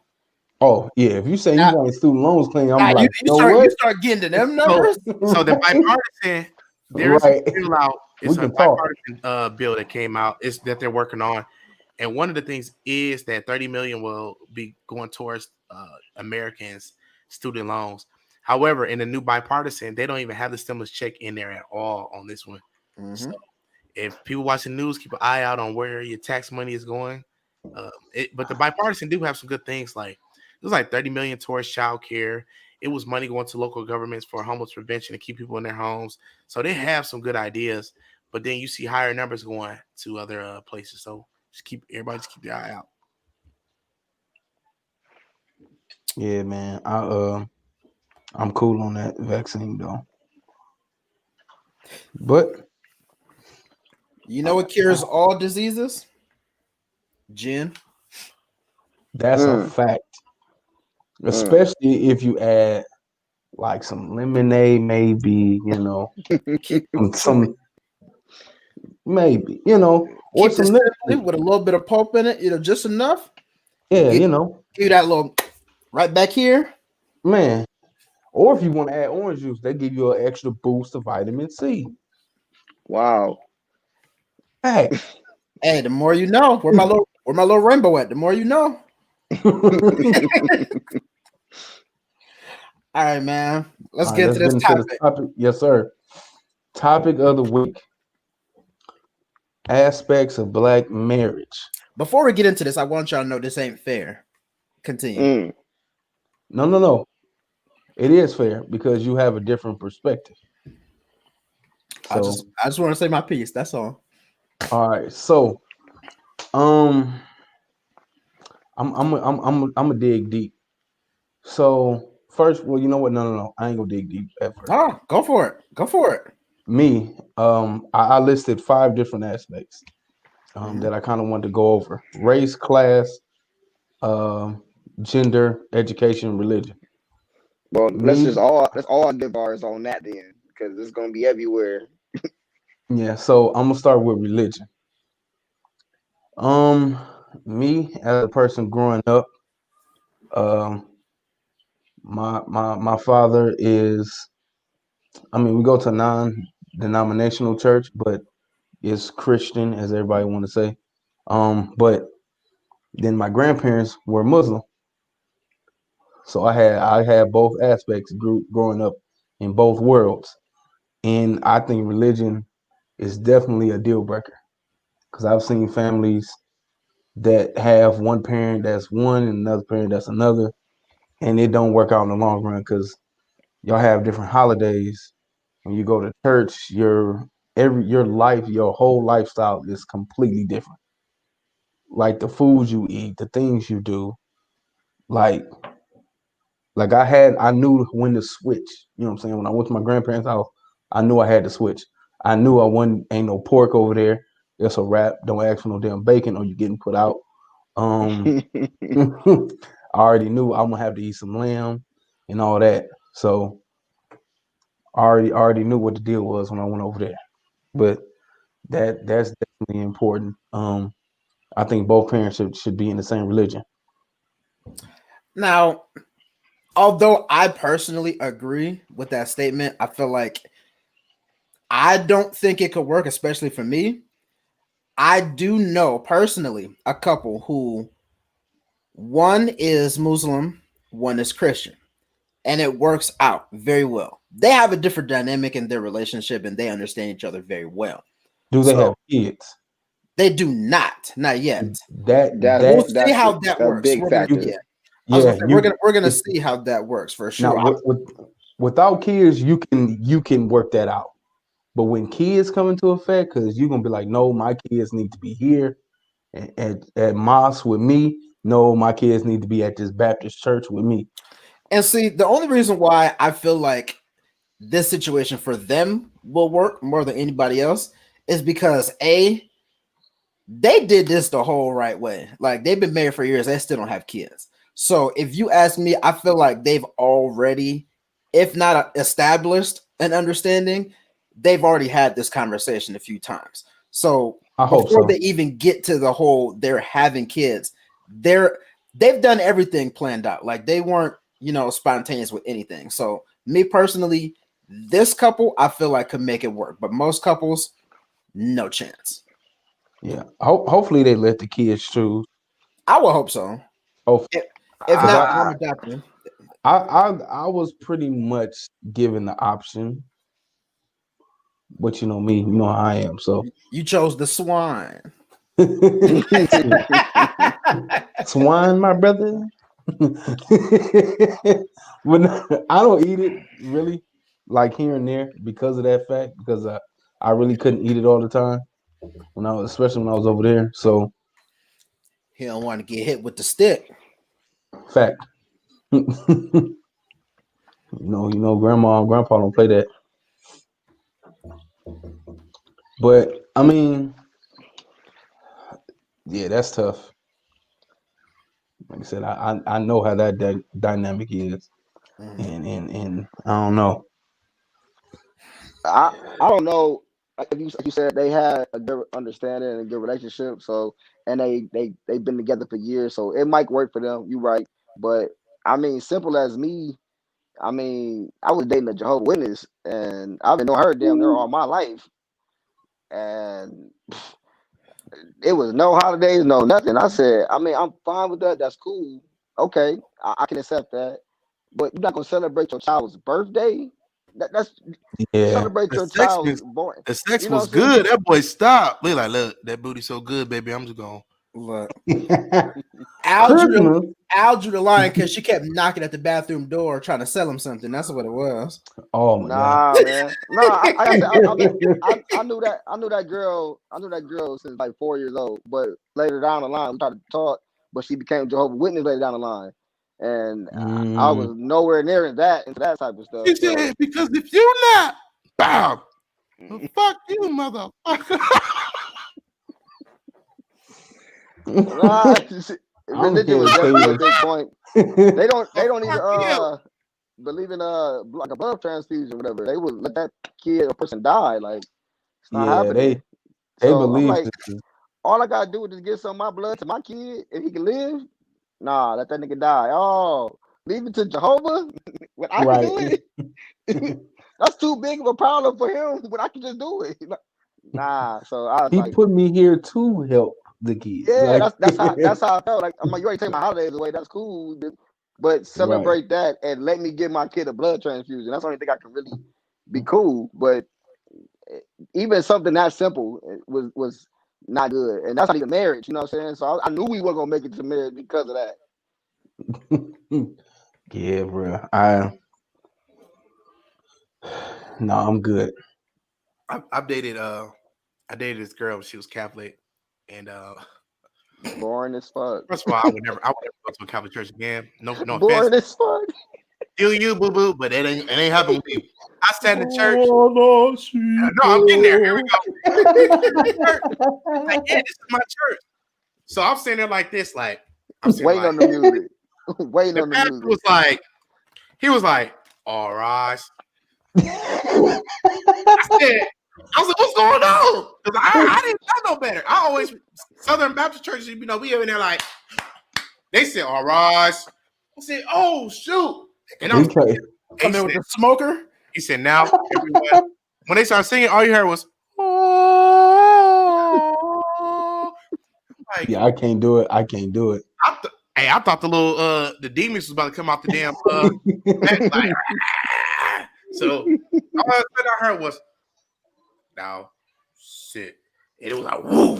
Oh yeah, if you say you want student loans clean, I'm like, you start getting to them numbers. So the bipartisan, there's Right. a bill out. It's We a can talk. bipartisan bill that came out. It's that they're working on, and one of the things is that 30 million will be going towards Americans' student loans. However, in the new bipartisan, they don't even have the stimulus check in there at all on this one. Mhm. So if people watching news, keep an eye out on where your tax money is going. But the bipartisan do have some good things. Like it was like 30 million towards child care. It was money going to local governments for homeless prevention to keep people in their homes. So they have some good ideas. But then you see higher numbers going to other places. So everybody just keep their eye out. Yeah, man. I'm cool on that vaccine though. But You know what cures all diseases? Gin. that's a fact. Especially if you add like some lemonade, maybe, some maybe, or Keep some it simply with a little bit of pulp in it, just enough. Yeah, Give you that little right back here. Man. Or if you want to add orange juice, they give you an extra boost of vitamin C. Wow. Hey, the more you know. Where my little rainbow at? The more you know. All right, man. Let's get into this topic. Yes, sir. Topic of the week: aspects of Black marriage. Before we get into this, I want y'all to know this ain't fair. Continue. No. It is fair because you have a different perspective. So, I just want to say my piece. That's all. All right. So, I'm gonna dig deep. So first, well, you know what? No. I ain't gonna dig deep at first. Oh, go for it. Go for it. Me, I listed 5 different aspects that I kind of wanted to go over: race, class, gender, education, religion. Well, let's all give ours on that then, because it's gonna be everywhere. Yeah, so I'm gonna start with religion. Me as a person growing up, my father is, we go to a non-denominational church, but it's Christian, as everybody want to say. But then my grandparents were Muslim, so I had both aspects growing up in both worlds, and I think religion is definitely a deal breaker because I've seen families that have one parent that's one and another parent that's another, and it don't work out in the long run because y'all have different holidays. When you go to church, your life, your whole lifestyle is completely different. Like the foods you eat, the things you do, like I knew when to switch. You know what I'm saying? When I went to my grandparents' house, I knew I had to switch. I knew ain't no pork over there. It's a wrap. Don't ask for no damn bacon or you're getting put out. I already knew I'm gonna have to eat some lamb and all that. So I already knew what the deal was when I went over there. But that's definitely important. I think both parents should be in the same religion. Now, although I personally agree with that statement, I feel like I don't think it could work, especially for me. I do know personally a couple who one is Muslim, one is Christian, and it works out very well. They have a different dynamic in their relationship and they understand each other very well. Do they have kids? They do not yet. We'll see how that works. Big factor. We're gonna see how that works for sure. Now, without kids, you can work that out. But when kids come into effect, because you're gonna be like, no, my kids need to be here at mosque with me. No, my kids need to be at this Baptist church with me. And see, the only reason why I feel like this situation for them will work more than anybody else is because they did this the whole right way. Like they've been married for years, they still don't have kids. So if you ask me, I feel like they've already, if not established an understanding, they've already had this conversation a few times. So I hope before so. they even get to the whole they're having kids, they've done everything planned out. Like they weren't, spontaneous with anything. So me personally, this couple I feel like could make it work, but most couples, no chance. Yeah. Hopefully they let the kids choose. I would hope so. Hopefully. If not, I- I'm adopting. I was pretty much given the option, but you know me, you know how I am. So You chose the swine. swine, my brother. When I don't eat it really, like here and there, because of that fact, because I really couldn't eat it all the time especially when I was over there. So He don't want to get hit with the stick. fact. Grandma and grandpa don't play that. But I mean, yeah, that's tough. Like I said, I know how that dynamic is, and I don't know. I don't know. Like you said, they had a good understanding and a good relationship. So, and they've been together for years. So it might work for them. You're right. But I mean, simple as me. I mean, I was dating a Jehovah's Witness, and I've been knowing her damn near all my life, and it was no holidays, no nothing. I said, I mean, I'm fine with that. That's cool. Okay, I can accept that. But you're not gonna celebrate your child's birthday. That's Yeah, celebrate The your sex child's was born. the sex You know was what I'm saying? good. That boy stopped. Look like, look, that booty so good, baby. I'm just going. Look, Al Christmas. drew the line because she kept knocking at the bathroom door trying to sell him something. That's what it was. Oh my god. Nah, man. Nah, I said, I knew that. I knew that girl. I knew that girl since like 4 years old. But later down the line, we started to talk. But she became Jehovah's Witness later down the line, and I was nowhere near into that type of stuff. He So said, because if you're not, bam, well, fuck you, motherfucker. nah, I'm religion was here, definitely a Taylor. big point. They don't even Fuck you. believe in like a blood transfusion, whatever. They would let that kid or person die. Like it's not Yeah, happening. they So I'm believe like, this is all I gotta do is just give some of my blood to my kid if he can live. Nah, let that nigga die. Oh, leave it to Jehovah when I can do right. it. That's too big of a problem for him when I can just do it. Nah. So I was He like, put me here to help the kids. yeah, Like that's how I felt. Like I'm like, you already take my holidays away. That's cool, but right. celebrate that and let me give my kid a blood transfusion. That's the only thing I can really be cool. But even something that simple was not good, and that's not even marriage. You know what I'm saying? So I knew we weren't gonna make it to marriage because of that. Yeah, bro. No, I'm good. I dated this girl. She was Catholic, and Boring as fuck. first of all, I would never go to a Catholic church again. No offense, Boring as fuck. you boo boo, but it ain't happening with me. I sat in the church. Oh, No, I'm getting there. Here we go. Like, yeah, this is my church. So I'm sitting there like this, like I'm sitting Waiting like on the music. Waiting the on the pastor music. was like, he was like, all right. I was like, what's going on? Because I didn't know no better. I always Southern Baptist churches, we in there like they said, all right. I said, oh shoot. And I was Come in with the smoker. he said, now everyone, when they started singing, all you heard was oh. Like, yeah, I can't do it. I can't do it. I thought the little the demons was about to come out the damn like, so all I heard was now sit. And it was like woo.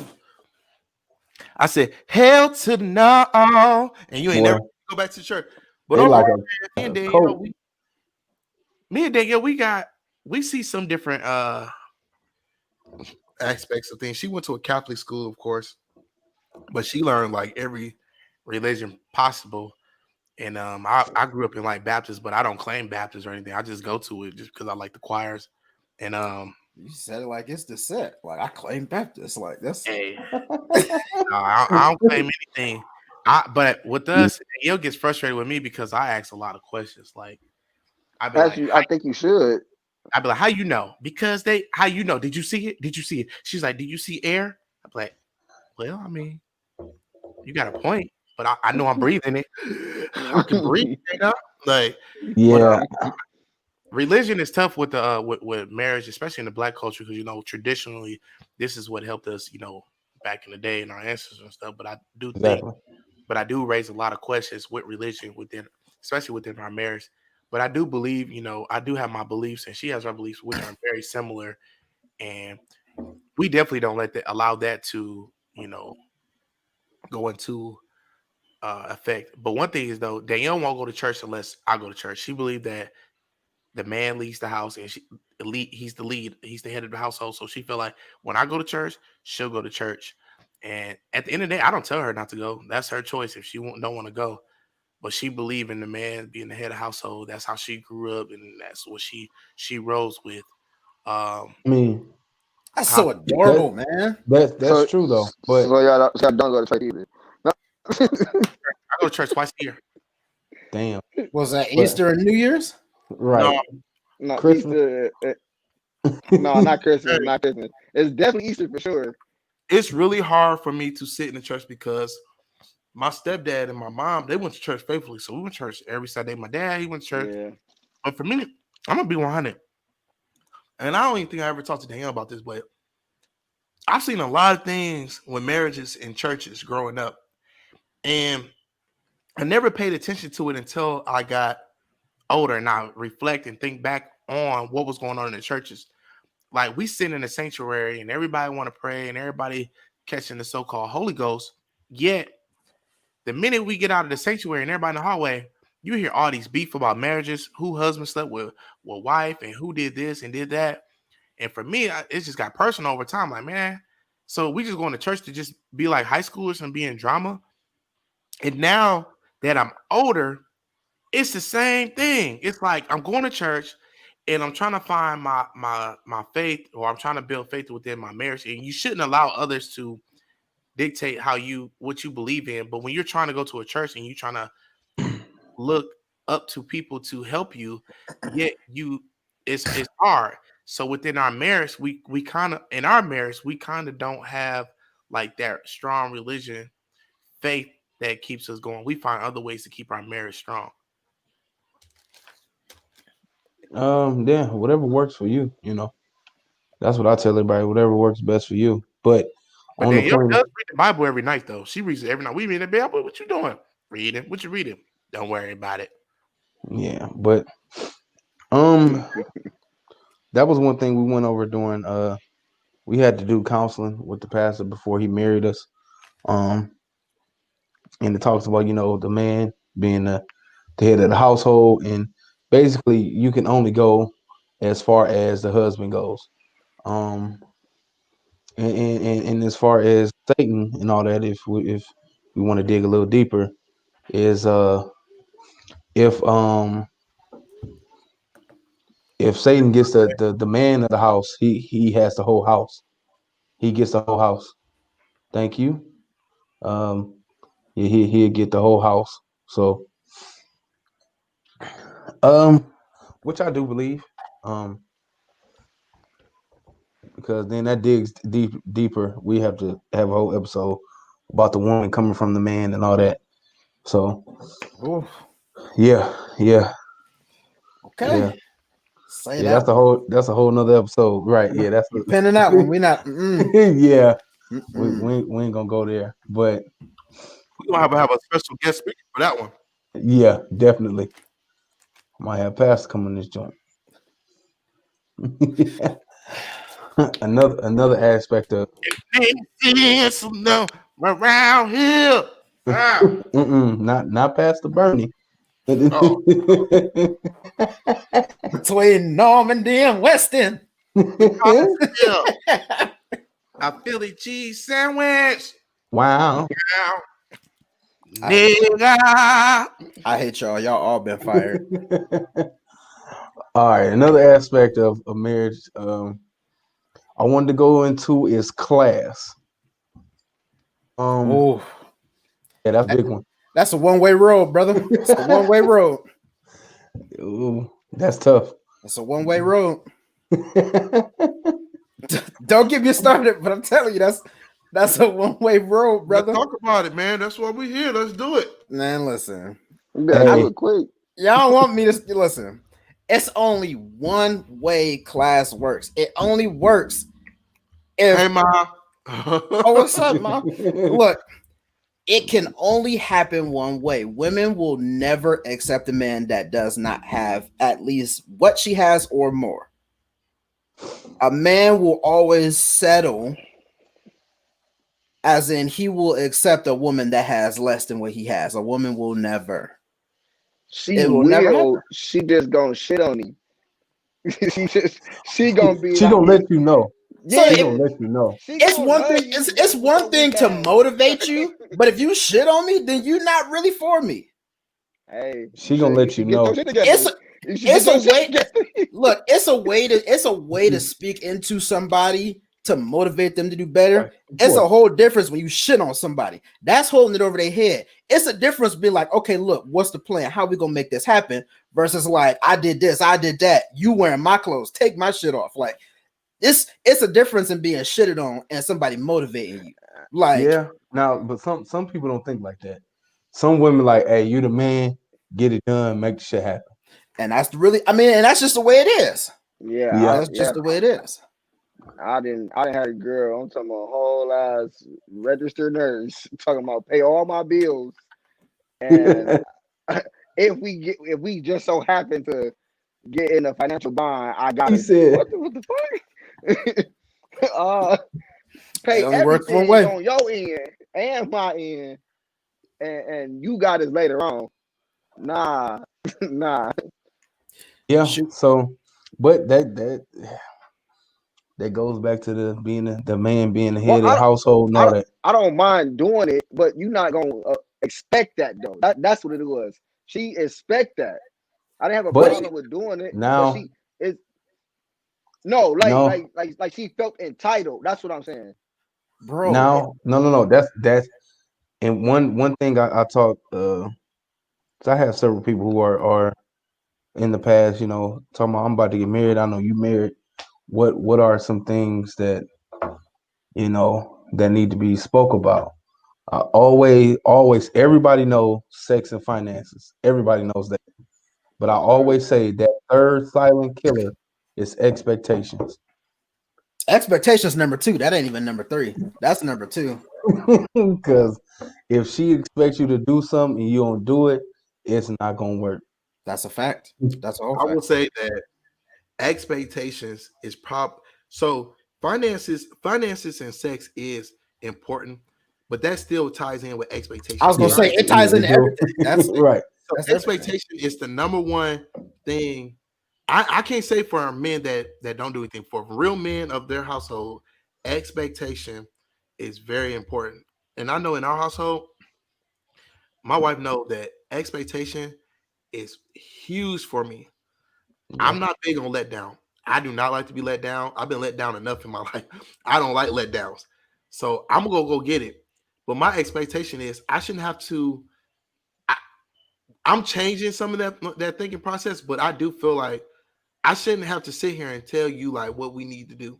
I said, hell to no, and you ain't never go back to church. But They like me and Danielle, we see some different aspects of things. She went to a Catholic school, of course, but she learned like every religion possible. And I grew up in like Baptist, but I don't claim Baptist or anything. I just go to it just because I like the choirs. And You said it like it's the set. Like I claim Baptist. Like that's hey, I don't claim anything. But with us, Danielle gets frustrated with me because I ask a lot of questions. Like I'd be like, Actually, I think you should. I'd be like, how you know? Because how you know? Did you see it? Did you see it? She's like, did you see air? I'm like, well, I mean, you got a point, but I know I'm breathing it. I can breathe, like, Yeah. But, religion is tough with the with marriage, especially in the Black culture, because traditionally this is what helped us, back in the day and our ancestors and stuff. But I do think, but I do raise a lot of questions with religion especially within our marriage. But I do believe, I do have my beliefs, and she has her beliefs, which are very similar, and we definitely don't allow that to, go into effect. But one thing is though, Danielle won't go to church unless I go to church. She believed that the man leads the house, and he's the lead. He's the head of the household. So she feel like when I go to church, she'll go to church. And at the end of the day, I don't tell her not to go. That's her choice if she don't want to go. But she believe in the man being the head of the household. That's how she grew up, and that's what she rose with. I mean, that's so adorable, man. That's true though. But so y'all don't go to church either. No. I go to church twice a year. Damn. Was that Easter and New Year's? Right. No, Christmas. Easter. No, not Christmas. Not Christmas. It's definitely Easter for sure. It's really hard for me to sit in the church because my stepdad and my mom, they went to church faithfully. So we went to church every Sunday. My dad, he went to church. Yeah. But for me, I'm going to be 100. And I don't even think I ever talked to Danielle about this, but I've seen a lot of things with marriages in churches growing up. And I never paid attention to it until I got older and I reflect and think back on what was going on in the churches. Like we sit in the sanctuary and everybody want to pray and everybody catching the so-called Holy Ghost. Yet the minute we get out of the sanctuary and everybody in the hallway, you hear all these beef about marriages, who husband slept with wife and who did this and did that. And for me, it just got personal over time. Like, man, so we just going to church to just be like high schoolers and be in drama. And now that I'm older, it's the same thing. It's like I'm going to church and I'm trying to find my faith, or I'm trying to build faith within my marriage. And you shouldn't allow others to dictate what you believe in. But when you're trying to go to a church and you're trying to look up to people to help you, yet it's hard. So within our marriage, we kind of don't have like that strong religion faith that keeps us going. We find other ways to keep our marriage strong. Yeah, whatever works for you, That's what I tell everybody. Whatever works best for you. But on Danielle the point, does read the Bible every night, though. She reads it every night. We read the Bible. What you doing? Reading. What you reading? Don't worry about it. Yeah, but that was one thing we went over during. We had to do counseling with the pastor before he married us. And it talks about the man being the head of the household, and basically you can only go as far as the husband goes. And as far as Satan and all that, if we want to dig a little deeper, is if Satan gets the man of the house, he has the whole house. He gets the whole house. Thank you. He'll get the whole house. So which I do believe. Because then that digs deeper. We have to have a whole episode about the woman coming from the man and all that. So, yeah. Okay. Yeah. Say that's a whole nother episode, right? Yeah, that's pinning that one. We're not. Yeah, we ain't gonna go there, but we're gonna have a special guest speaker for that one. Yeah, definitely. Might have Pastor come in this joint. another aspect of no around here. Not Pastor Bernie. Between Normandy and Weston. A Philly cheese sandwich. Wow. Nigga. I hate y'all. Y'all all been fired. All right, another aspect of marriage I wanted to go into is class. Oh, Yeah, that's a big one. that's a one-way road, brother. It's a one-way road. Ooh, that's tough. It's a one-way road. Don't get me started, but I'm telling you, that's a one-way road, brother. Let's talk about it, man. That's why we're here. Let's do it. Man, listen. You better Hey. do it quick. Y'all want me to listen. It's only one way class works. It only works if Hey, Ma. oh, what's up, Mom? Look, it can only happen one way. Women will never accept a man that does not have at least what she has or more. A man will always settle, as in he will accept a woman that has less than what he has. A woman will never. She It will never happen. She just gonna shit on him. she gonna be. She like, gonna let you know. So She if- gonna let you know. she it's gonna one love thing. you, It's but one so thing to bad. motivate you, but if you shit on me, then you're not really for me. Hey, She gonna let you get know. your shit together. It's You should it's get a your shit way. together. Look, it's a way to speak into somebody to motivate them to do better. Right, of It's a course. whole difference when you shit on somebody. That's holding it over their head. It's a difference being like, okay, look, what's the plan? How we gonna make this happen? Versus like, I did this, I did that. You wearing my clothes, take my shit off. Like, it's a difference in being shitted on and somebody motivating you. Like, Yeah. Now, but some people don't think like that. Some women like, hey, you the man, get it done, make the shit happen. and that's really, I mean, and that's just the way it is. Yeah. That's just the way it is. I didn't have a girl. I'm talking about a whole ass registered nurse talking about pay all my bills, and if we just so happen to get in a financial bind, I gotta He said, what the fuck? Pay It only works one everything way. on your end and my end, and you got it later on. Nah, nah. yeah. Shoot. So, but that goes back to the being the man being the Well, head of the household and all that. I don't mind doing it, but you're not gonna expect that though. That's what it was. She expect that. I didn't have a But problem with doing it, but now, she is no, no, like she felt entitled. That's what I'm saying. Bro, no. That's and one thing I talk. 'Cause I have several people who are in the past, talking about I'm about to get married. I know you married. What are some things that that need to be spoke about? Always, everybody knows sex and finances. Everybody knows that. But I always say that third silent killer is expectations. expectations number 2. That ain't even number 3. That's number 2. Because if she expects you to do something and you don't do it, it's not gonna work. That's a fact. That's a whole I will fact. say that expectations is so finances and sex is important, but that still ties in with expectations. I was gonna say Right? it ties into everything. That's Right. So that's everything. expectation is the number one thing. I can't say for men that don't do anything. For real men of their household, expectation is very important. And I know in our household, my wife knows that expectation is huge for me. I'm not big on letdown. I do not like to be let down. I've been let down enough in my life. I don't like letdowns. So I'm gonna go get it. But my expectation is I shouldn't have to. I'm changing some of that thinking process, but I do feel like I shouldn't have to sit here and tell you like what we need to do.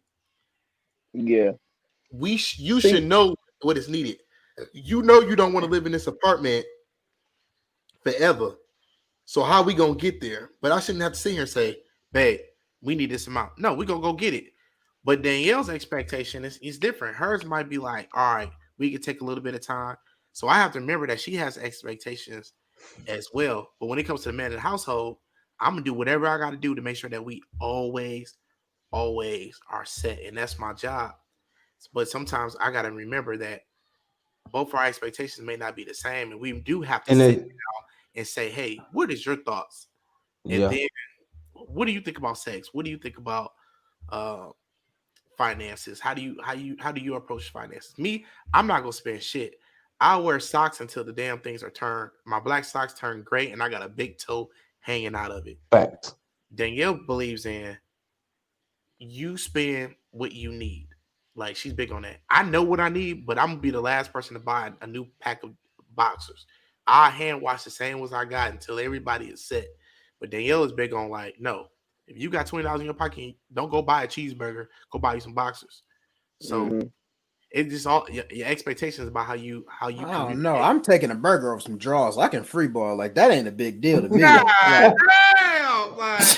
Yeah. You See, should know what is needed. You know you don't want to live in this apartment forever. So how we gonna get there? But I shouldn't have to sit here and say, babe, we need this amount. No, we gonna go get it. But Danielle's expectation is different. Hers might be like, all right, we can take a little bit of time. So I have to remember that she has expectations as well. But when it comes to the man in the household, I'm gonna do whatever I gotta do to make sure that we always are set. And that's my job. But sometimes I gotta remember that both our expectations may not be the same. And we do have to And sit then, down and say, hey, what is your thoughts? And yeah. then what do you think about sex? What do you think about finances? How do you approach finances? Me, I'm not gonna spend shit. I wear socks until the damn things are turned. My black socks turn gray, and I got a big toe hanging out of it. Facts. Danielle believes in you spend what you need. Like she's big on that. I know what I need, but I'm gonna be the last person to buy a new pack of boxers. I hand wash the same ones I got until everybody is set. But Danielle is big on like, no, if you got $20 in your pocket, don't go buy a cheeseburger. Go buy you some boxers. So it just all your expectations about how you I don't communicate. know. I'm taking a burger over some draws. I can free ball. Like that ain't a big deal to me. God Like, damn, like,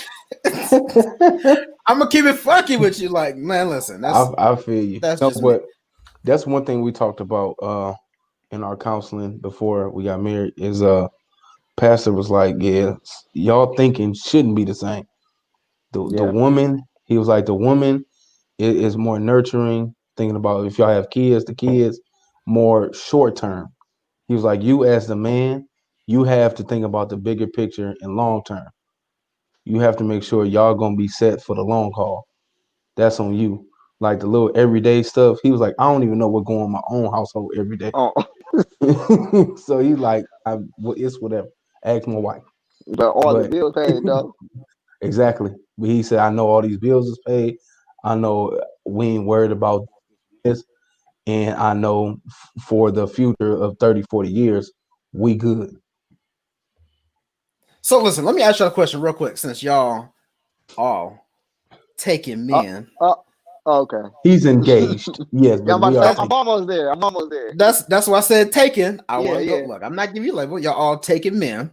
I'm gonna keep it funky with you. Like, man, listen, that's I feel you. that's No, just me. but that's one thing we talked about in our counseling before we got married is pastor was like, yeah, y'all thinking shouldn't be the same. The woman, he was like, the woman is more nurturing, thinking about if y'all have kids, the kids more short term. He was like, you as the man, you have to think about the bigger picture and long term. You have to make sure y'all gonna be set for the long haul. That's on you. Like the little everyday stuff. He was like, I don't even know what going on in my own household every day. Oh, So he's like, it's whatever. Ask my wife. but all the But bills paid though. exactly. But he said, I know all these bills is paid. I know we ain't worried about this. And I know for the future of 30, 40 years, we good. So listen, let me ask y'all a question real quick, since y'all all taking men. Okay. He's engaged. Yes, Yeah, but we are I'm almost there. I'm almost there. That's why I said taking. I Yeah, want to go. yeah. Look, I'm not giving you a label. Y'all all taking men.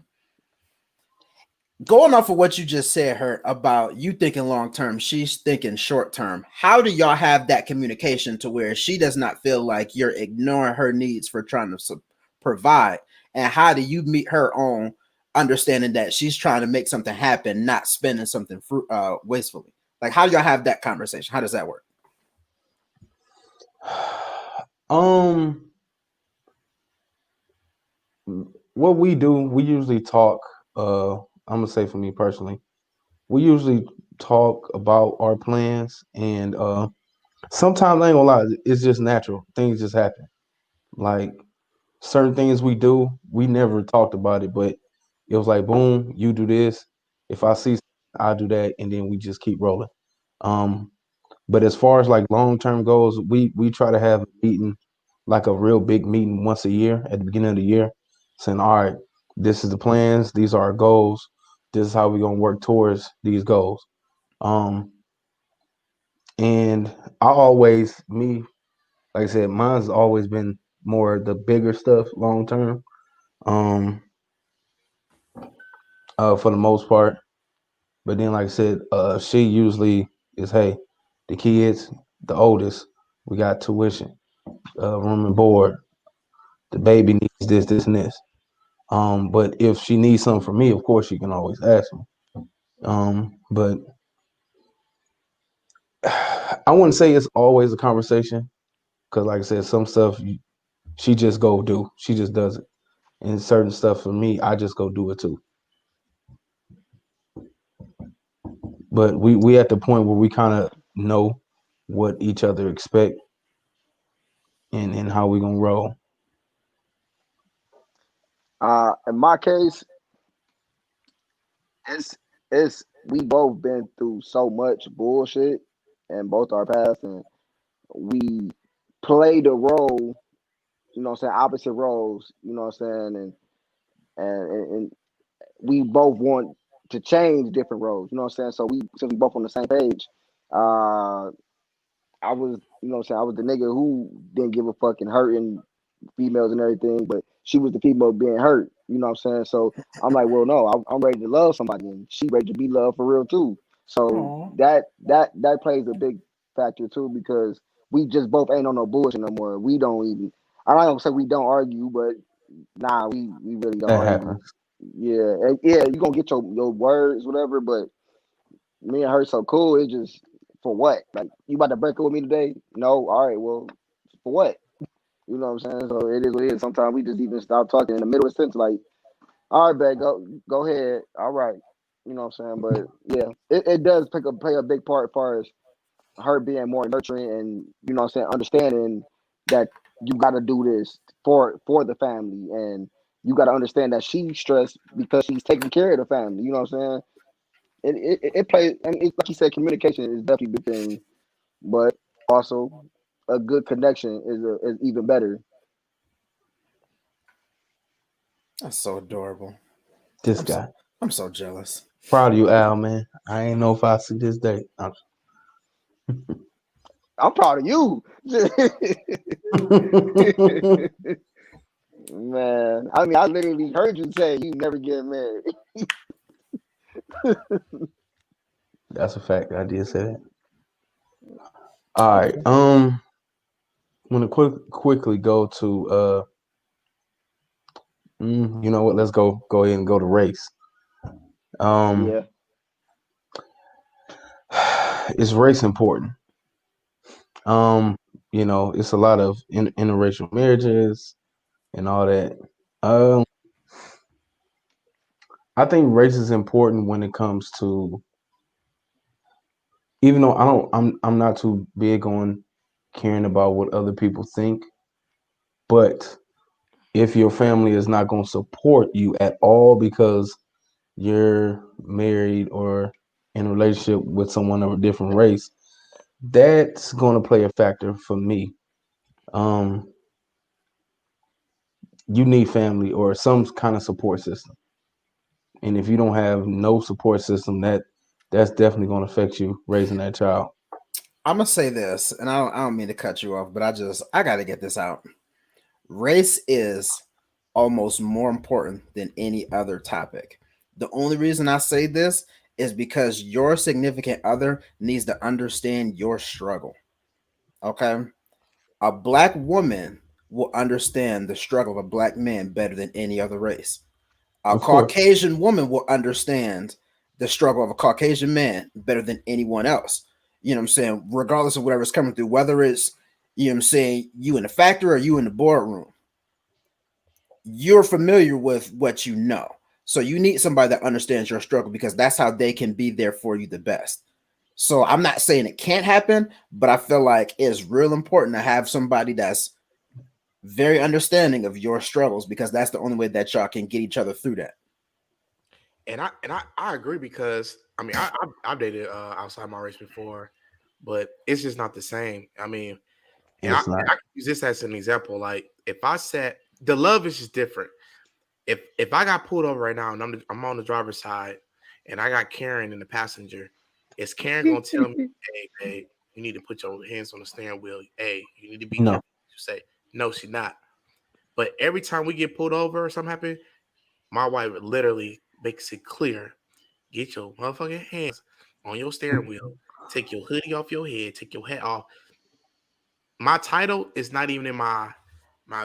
Going off of what you just said, her about you thinking long term, she's thinking short term. How do y'all have that communication to where she does not feel like you're ignoring her needs for trying to provide? And how do you meet her on understanding that she's trying to make something happen, not spending something wastefully? Like, how do y'all have that conversation? How does that work? What we do, we usually talk. I'm gonna say for me personally, we usually talk about our plans, and sometimes I ain't gonna lie, it's just natural. Things just happen. Like certain things we do, we never talked about it, but it was like, boom, you do this. If I see, I do that, and then we just keep rolling. Um, but as far as like long term goals, we try to have a meeting, like a real big meeting once a year at the beginning of the year, saying, all right, this is the plans, these are our goals, this is how we're gonna work towards these goals. Um, and I always me, like I said, mine's always been more the bigger stuff long term. Um, for the most part. But then, like I said, she usually is, hey, the kids, the oldest, we got tuition, room and board. The baby needs this, this, and this. But if she needs something from me, of course, she can always ask me. But I wouldn't say it's always a conversation because, like I said, some stuff she just go do. She just does it. And certain stuff for me, I just go do it too. But we at the point where we kind of know what each other expect and how we gonna roll. In my case, it's we both been through so much bullshit in both our past, and we played a role, you know what I'm saying, opposite roles, you know what I'm saying, and we both want to change different roles, you know what I'm saying. So since we both on the same page, uh I was, you know what I'm saying, I was the nigga who didn't give a fucking hurting females and everything, but she was the female being hurt, you know what I'm saying? So I'm like, well, no, I'm ready to love somebody, and she ready to be loved for real too. So Aww. that plays a big factor too, because we just both ain't on no bullshit no more. We don't even, I'm not gonna say we don't argue, but nah, we really don't That argue. happens. Yeah, and yeah, you gonna get your words, whatever, but me and her so cool. It's just for what? Like, you about to break up with me today? No. All right. Well, for what? You know what I'm saying? So it is what it is. Sometimes we just even stop talking in the middle of a sentence. Like, all right, babe, go ahead. All right. You know what I'm saying? But yeah, it does play a big part as far as her being more nurturing and understanding that you got to do this for the family, and you got to understand that she's stressed because she's taking care of the family. You know what I'm saying? It plays, and it's like you said, communication is definitely a big thing, but also a good connection is even better. That's so adorable. This guy. I'm so jealous. Proud of you, Al, man. I ain't know if I see this day. I'm proud of you. Man, I mean, I literally heard you say you never get married. That's a fact. I did say that. All right. I'm gonna quickly go to you know what? Let's go ahead and go to race. Yeah. Is race important? You know, it's a lot of interracial marriages and all that. I think race is important when it comes to, even though I'm not too big on caring about what other people think, but if your family is not going to support you at all because you're married or in a relationship with someone of a different race, that's going to play a factor for me. You need family or some kind of support system. And if you don't have no support system, that's definitely going to affect you raising that child. I'm gonna say this, and I don't mean to cut you off, but I got to get this out. Race is almost more important than any other topic. The only reason I say this is because your significant other needs to understand your struggle. Okay? A black woman will understand the struggle of a black man better than any other race. A Of course. Caucasian woman will understand the struggle of a Caucasian man better than anyone else. You know what I'm saying? Regardless of whatever's coming through, whether it's, you know what I'm saying, you in the factory or you in the boardroom, you're familiar with what you know. So you need somebody that understands your struggle because that's how they can be there for you the best. So I'm not saying it can't happen, but I feel like it's real important to have somebody that's very understanding of your struggles because that's the only way that y'all can get each other through that. And I agree because I mean I've dated outside my race before, but it's just not the same. I mean, and I can use this as an example. Like if I said the love is just different. If I got pulled over right now and I'm on the driver's side and I got Karen in the passenger, is Karen gonna tell me, hey, babe, you need to put your hands on the steering wheel? Hey, you need to be careful. You say, no, she's not. But every time we get pulled over or something happen, my wife literally makes it clear: get your motherfucking hands on your steering wheel. Take your hoodie off your head. Take your hat off. My title is not even in my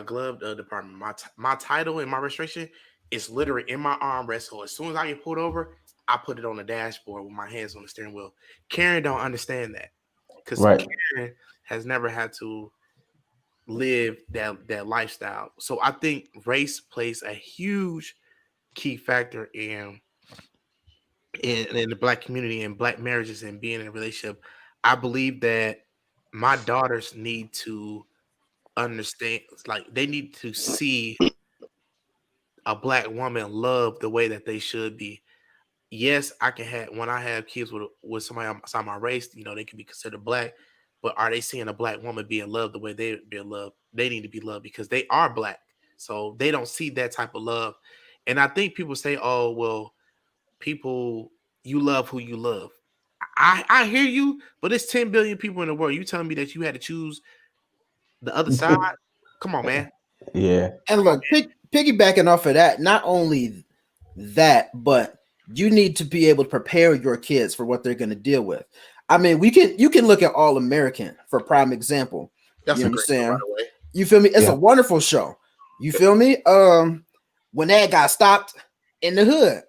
glove department. My title and my registration is literally in my armrest. So as soon as I get pulled over, I put it on the dashboard with my hands on the steering wheel. Karen don't understand that because Karen has never had to live that lifestyle. So I think race plays a huge key factor in the black community and black marriages and being in a relationship. I believe that my daughters need to understand, like they need to see a black woman love the way that they should be. Yes, I can have when I have kids with somebody outside my race, you know, they can be considered black, but are they seeing a black woman being loved the way they being loved? They need to be loved because they are black, so they don't see that type of love. And I think people say, "Oh, well, people, you love who you love." I hear you, but it's 10 billion people in the world. You telling me that you had to choose the other side? Come on, man. Yeah. And look, piggybacking off of that, not only that, but you need to be able to prepare your kids for what they're going to deal with. I mean, you can look at All American for prime example. That's you know a great show, by the way. You feel me? It's a wonderful show. You feel me? When that got stopped in the hood.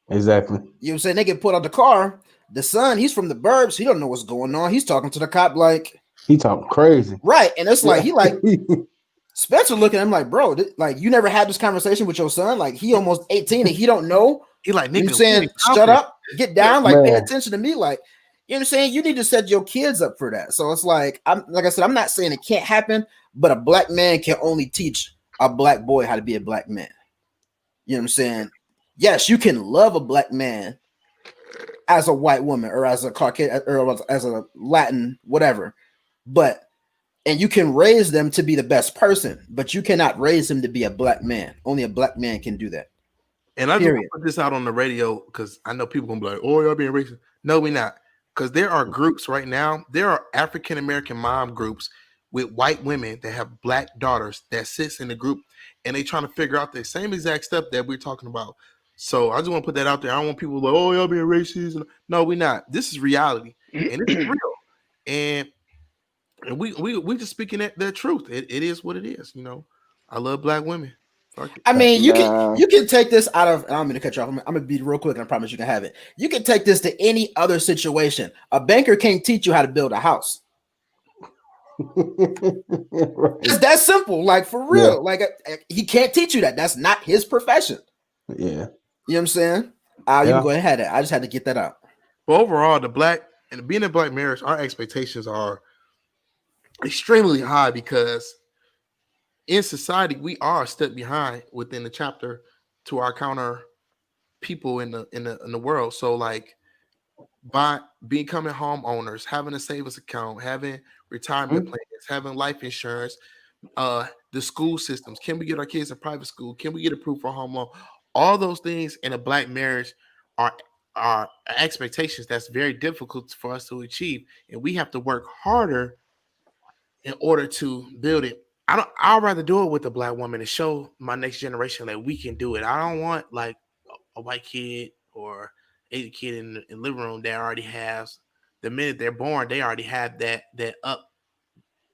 Exactly. You know what I'm saying? They get put out the car. The son, he's from the burbs. He don't know what's going on. He's talking to the cop like he talking crazy. Right. And it's like he like Spencer looking at him like, bro, like you never had this conversation with your son. Like he almost 18 and he don't know. He like, nigga, you saying shut up, get down, like pay attention to me. Like You know what I'm saying? You need to set your kids up for that. So it's like I said, I'm not saying it can't happen, but a black man can only teach a black boy how to be a black man. You know what I'm saying? Yes, you can love a black man as a white woman or as a Caucasian or as a Latin, whatever. And you can raise them to be the best person, but you cannot raise them to be a black man. Only a black man can do that. And I just want to put this out on the radio because I know people gonna be like, "Oh, y'all being racist." No, we're not. Because there are groups right now. There are African American mom groups with white women that have black daughters that sits in the group, and they trying to figure out the same exact stuff that we're talking about. So I just want to put that out there. I don't want people like, "Oh, y'all being racist." No, we're not. This is reality, and it's real. And we just speaking the truth. It is what it is. You know, I love black women. I mean, you can take this out of. I don't mean to cut you off. I'm gonna be real quick, and I promise you can have it. You can take this to any other situation. A banker can't teach you how to build a house. It's that simple, like for real. Yeah. Like he can't teach you that. That's not his profession. Yeah, you know what I'm saying. You can go ahead. I just had to get that out. Well, overall, being in black marriage, our expectations are extremely high because in society, we are a step behind within the chapter to our counter people in the world. So, like, by becoming homeowners, having a savings account, having retirement plans, having life insurance, the school systems. Can we get our kids in private school? Can we get approved for a home loan? All those things in a black marriage are expectations that's very difficult for us to achieve, and we have to work harder in order to build it. I'd rather do it with a black woman to show my next generation that we can do it. I don't want like a white kid or Asian kid in the living room that already has, the minute they're born, they already have that up.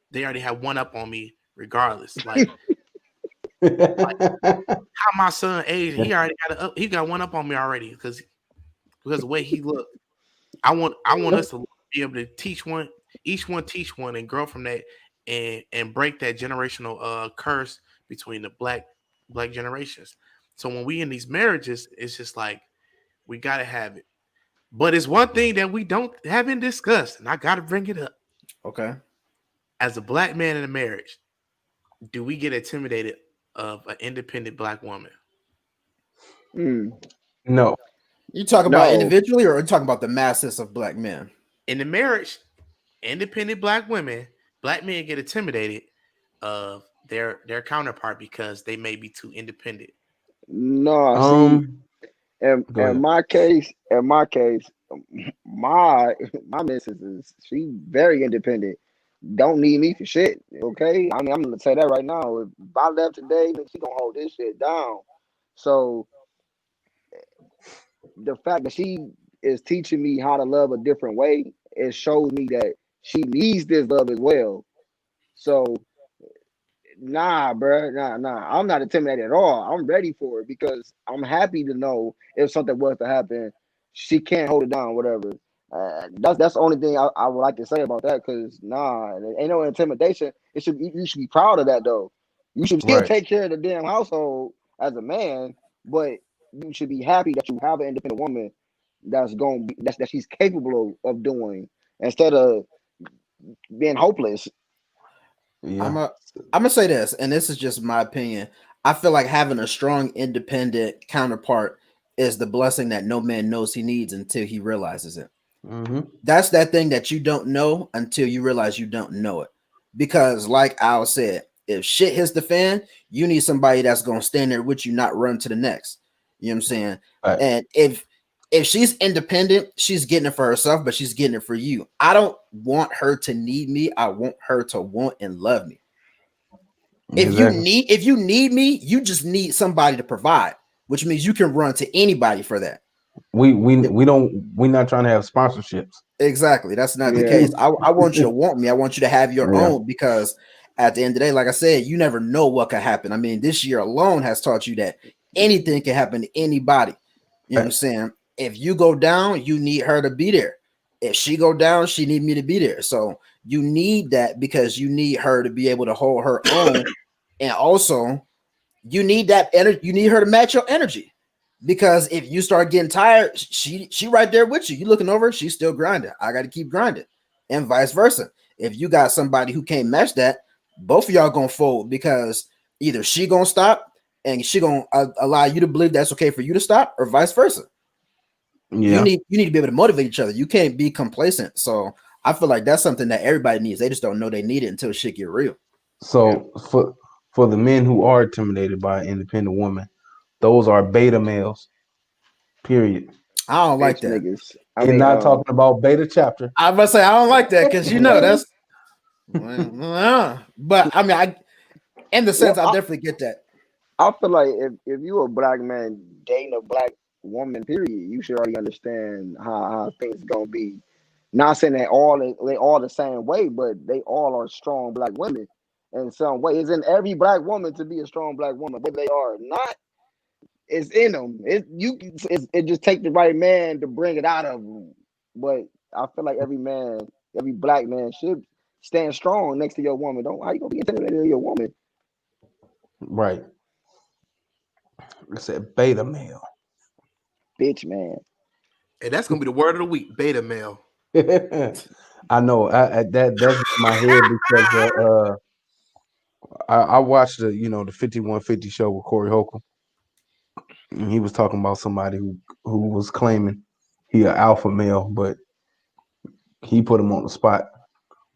They already have one up on me regardless. Like, how my son aged, he already he got one up on me already because the way he looked. I want us to be able to teach one, each one teach one and grow from that. And break that generational curse between the black generations. So when we in these marriages, it's just like we gotta have it. But it's one thing that we haven't discussed, and I gotta bring it up. Okay. As a black man in a marriage, do we get intimidated of an independent black woman? No. You talk about individually, or are you talking about the masses of black men? In the marriage, independent black women. Black men get intimidated of their counterpart because they may be too independent. No, in my case, my missus she very independent. Don't need me for shit. Okay, I mean I'm gonna say that right now. If I left today, she gonna hold this shit down. So the fact that she is teaching me how to love a different way, it shows me that she needs this love as well. So, bro. I'm not intimidated at all. I'm ready for it because I'm happy to know if something was to happen, she can't hold it down, whatever. That's the only thing I would like to say about that because, it ain't no intimidation. You should be proud of that, though. You should still take care of the damn household as a man, but you should be happy that you have an independent woman that she's capable of doing instead of being hopeless. Yeah. I'm gonna say this, and this is just my opinion. I feel like having a strong, independent counterpart is the blessing that no man knows he needs until he realizes it. That's that thing that you don't know until you realize you don't know it. Because, like Al said, if shit hits the fan, you need somebody that's gonna stand there with you, not run to the next. You know what I'm saying? Right. And if she's independent, she's getting it for herself, but she's getting it for you. I don't want her to need me. I want her to want and love me. Exactly. If you need me, you just need somebody to provide, which means you can run to anybody for that. We're not trying to have sponsorships. Exactly. That's not the case. I want you to want me. I want you to have your own, because at the end of the day, like I said, you never know what could happen. I mean, this year alone has taught you that anything can happen to anybody. You know what I'm saying? If you go down, you need her to be there. If she go down, she need me to be there. So you need that because you need her to be able to hold her own. And also you need that energy. You need her to match your energy, Because if you start getting tired, she right there with you. You looking over, she's still grinding. I got to keep grinding, and vice versa. If you got somebody who can't match that, both of y'all gonna fold because either she gonna stop and she gonna allow you to believe that's okay for you to stop, or vice versa. You need to be able to motivate each other. You can't be complacent. So I feel like that's something that everybody needs. They just don't know they need it until shit get real. So for the men who are intimidated by an independent woman, those are beta males. Period. I don't like that. Niggas. And not talking about beta chapter. I was about to say I don't like that because that's. But I mean, I in the sense I definitely get that. I feel like if you're a black man dating a black woman, period, you should already understand how things gonna be. Not saying they all the same way, but they all are strong black women in some way. It's in every black woman to be a strong black woman, whether they are or not. It's in them. It just take the right man to bring it out of them. But I feel like every black man should stand strong next to your woman. How you gonna be intimidated of your woman? Right. I said beta male. Bitch, man. Hey, that's gonna be the word of the week, beta male. I know. That's in my head because I watched the 5150 show with Corey Holcomb, and he was talking about somebody who was claiming he an alpha male, but he put him on the spot.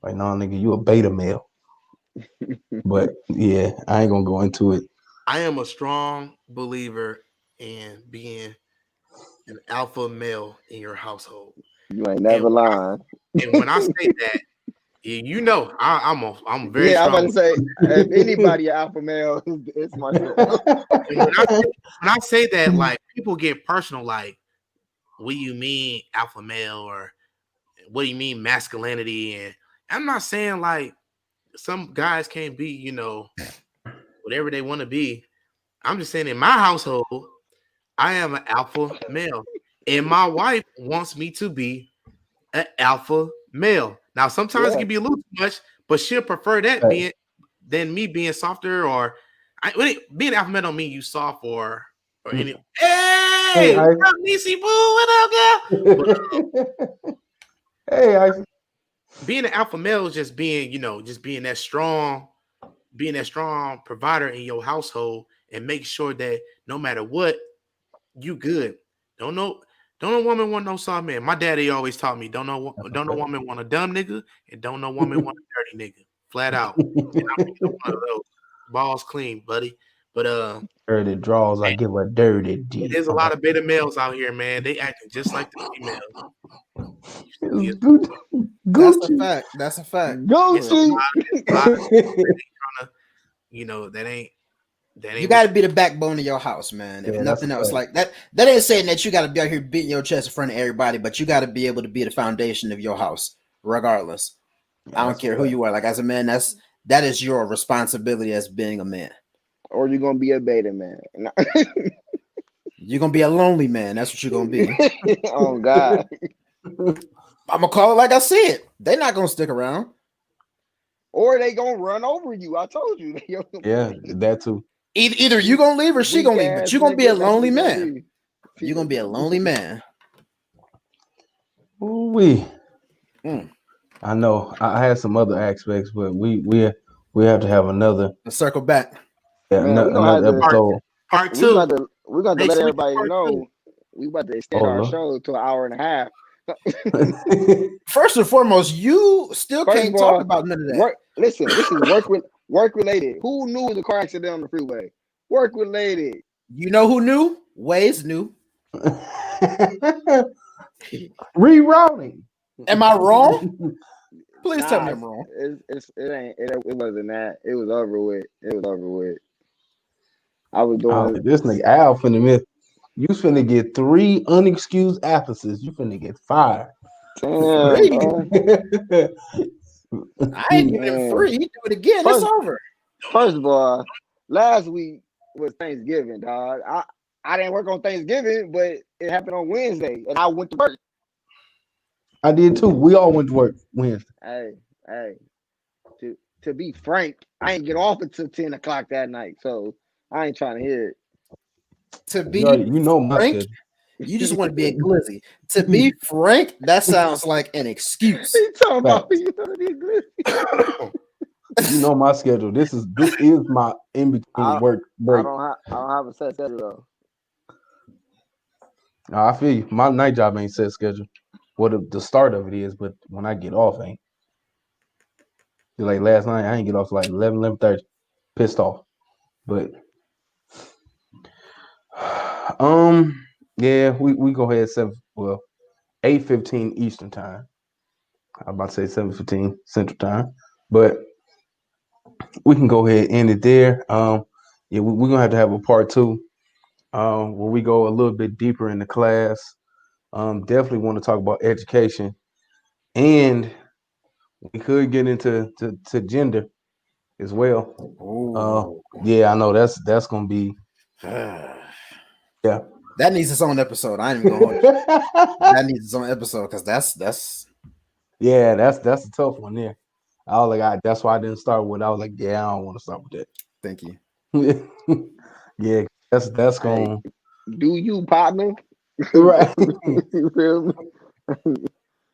Like, no, nigga, you a beta male. But yeah, I ain't gonna go into it. I am a strong believer in being an alpha male in your household. You ain't never lying. And when I say that, I'm very strong. I'm about to say, if anybody an alpha male, it's myself. When I say that, like, people get personal, like, what do you mean alpha male, or what do you mean masculinity? And I'm not saying like some guys can't be, whatever they want to be. I'm just saying in my household, I am an alpha male, and my wife wants me to be an alpha male. Now, sometimes it can be a little too much, but she'll prefer that than me being softer, or being alpha male don't mean you soft or any. Hey, what up, Nisi Boo? What up, girl? Hey, being an alpha male is just being that strong provider in your household, and make sure that no matter what, you good. Don't no woman want no soft man. My daddy always taught me, don't no woman want a dumb nigga, and don't no woman want a dirty nigga. Flat out. And I'm one of those. Balls clean, buddy. But dirty draws, I give a dirty D. There's a lot of beta males out here, man. They acting just like the females. That's a fact. Gucci. That ain't. You got to be the backbone of your house, man. If nothing else, like that ain't saying that you got to be out here beating your chest in front of everybody, but you got to be able to be the foundation of your house, regardless. I don't care who you are. Like, as a man, that is your responsibility as being a man. Or you're gonna be a beta man. You're gonna be a lonely man. That's what you're gonna be. Oh God. I'm gonna call it like I said. They're not gonna stick around. Or they gonna run over you. I told you. Yeah, that too. Either you gonna leave or she gonna leave, but you're gonna be a lonely man. You're gonna be a lonely man. Ooh-wee. I know. I had some other aspects, but we have to have another. Let's circle back. Yeah, another episode. Part two. We're gonna let everybody know we about to extend our show to an hour and a half. First and foremost, you still can't talk about none of that. This is work related. Who knew it was a car accident on the freeway? Work related. You know who knew? Waze knew. Rerouting. Am I wrong? Please tell me I'm wrong. It wasn't that. It was over with. I was doing this nigga Al finna miss. You finna get 3 unexcused absences. You finna get 5. I ain't giving him 3. He do it again. It's over. First of all, last week was Thanksgiving, dog. I didn't work on Thanksgiving, but it happened on Wednesday, and I went to work. I did too. We all went to work Wednesday. Hey. To be frank, I ain't get off until 10 o'clock that night, so I ain't trying to hear it. To be You know my frank, schedule. you just want to be a glizzy. To be frank, that sounds like an excuse. He talking about Facts. you know the You know my schedule. This is my in between work break. I don't have a set schedule though. I feel you. My night job ain't set schedule. Well, the start of it is, but when I get off, ain't. Like last night, I ain't get off till like 11:30. Pissed off. But yeah, we go ahead 8:15 Eastern time. I'm about to say 7:15 Central time. But we can go ahead and end it there. Yeah, we're gonna have to have a part 2 where we go a little bit deeper in the class. Definitely want to talk about education, and we could get into to gender as well. Yeah, I know that's gonna be yeah. That needs its own episode. I ain't even gonna hold you. That needs its own episode because that's yeah, that's a tough one there. I was like, that's why I didn't start with. I was like, yeah, I don't want to start with that. thank you. Yeah, that's going. Do you, partner? Right. You feel me?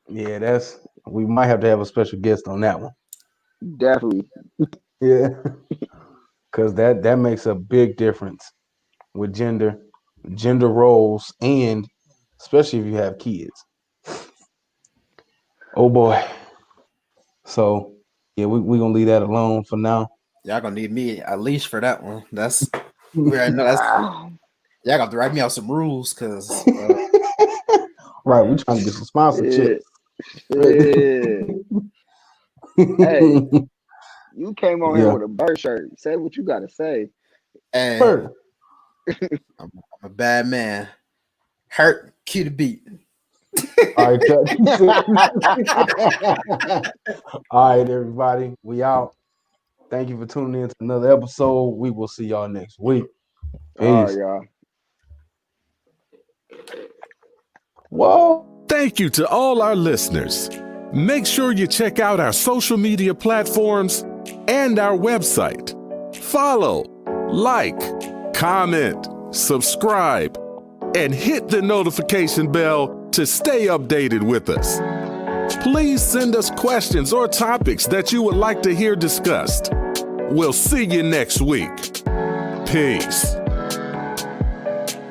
Yeah, we might have to have a special guest on that one. Definitely. Yeah, because that makes a big difference with gender roles, and especially if you have kids. Oh boy. So yeah, we gonna leave that alone for now. Y'all gonna need me a leash for that one. That's we already know that's y'all got to write me out some rules because right, we trying to get some sponsorship. Yeah. Hey, you came on here Yeah. with a bird shirt. Say what you gotta say. and Bird. I'm a bad man. Hurt, cue the beat. All right, all right, everybody, we out. Thank you for tuning in to another episode. We will see y'all next week. Peace. All right, y'all. Whoa. Thank you to all our listeners. Make sure you check out our social media platforms and our website. Follow, like, comment, subscribe, and hit the notification bell to stay updated with us. Please send us questions or topics that you would like to hear discussed. We'll see you next week. Peace.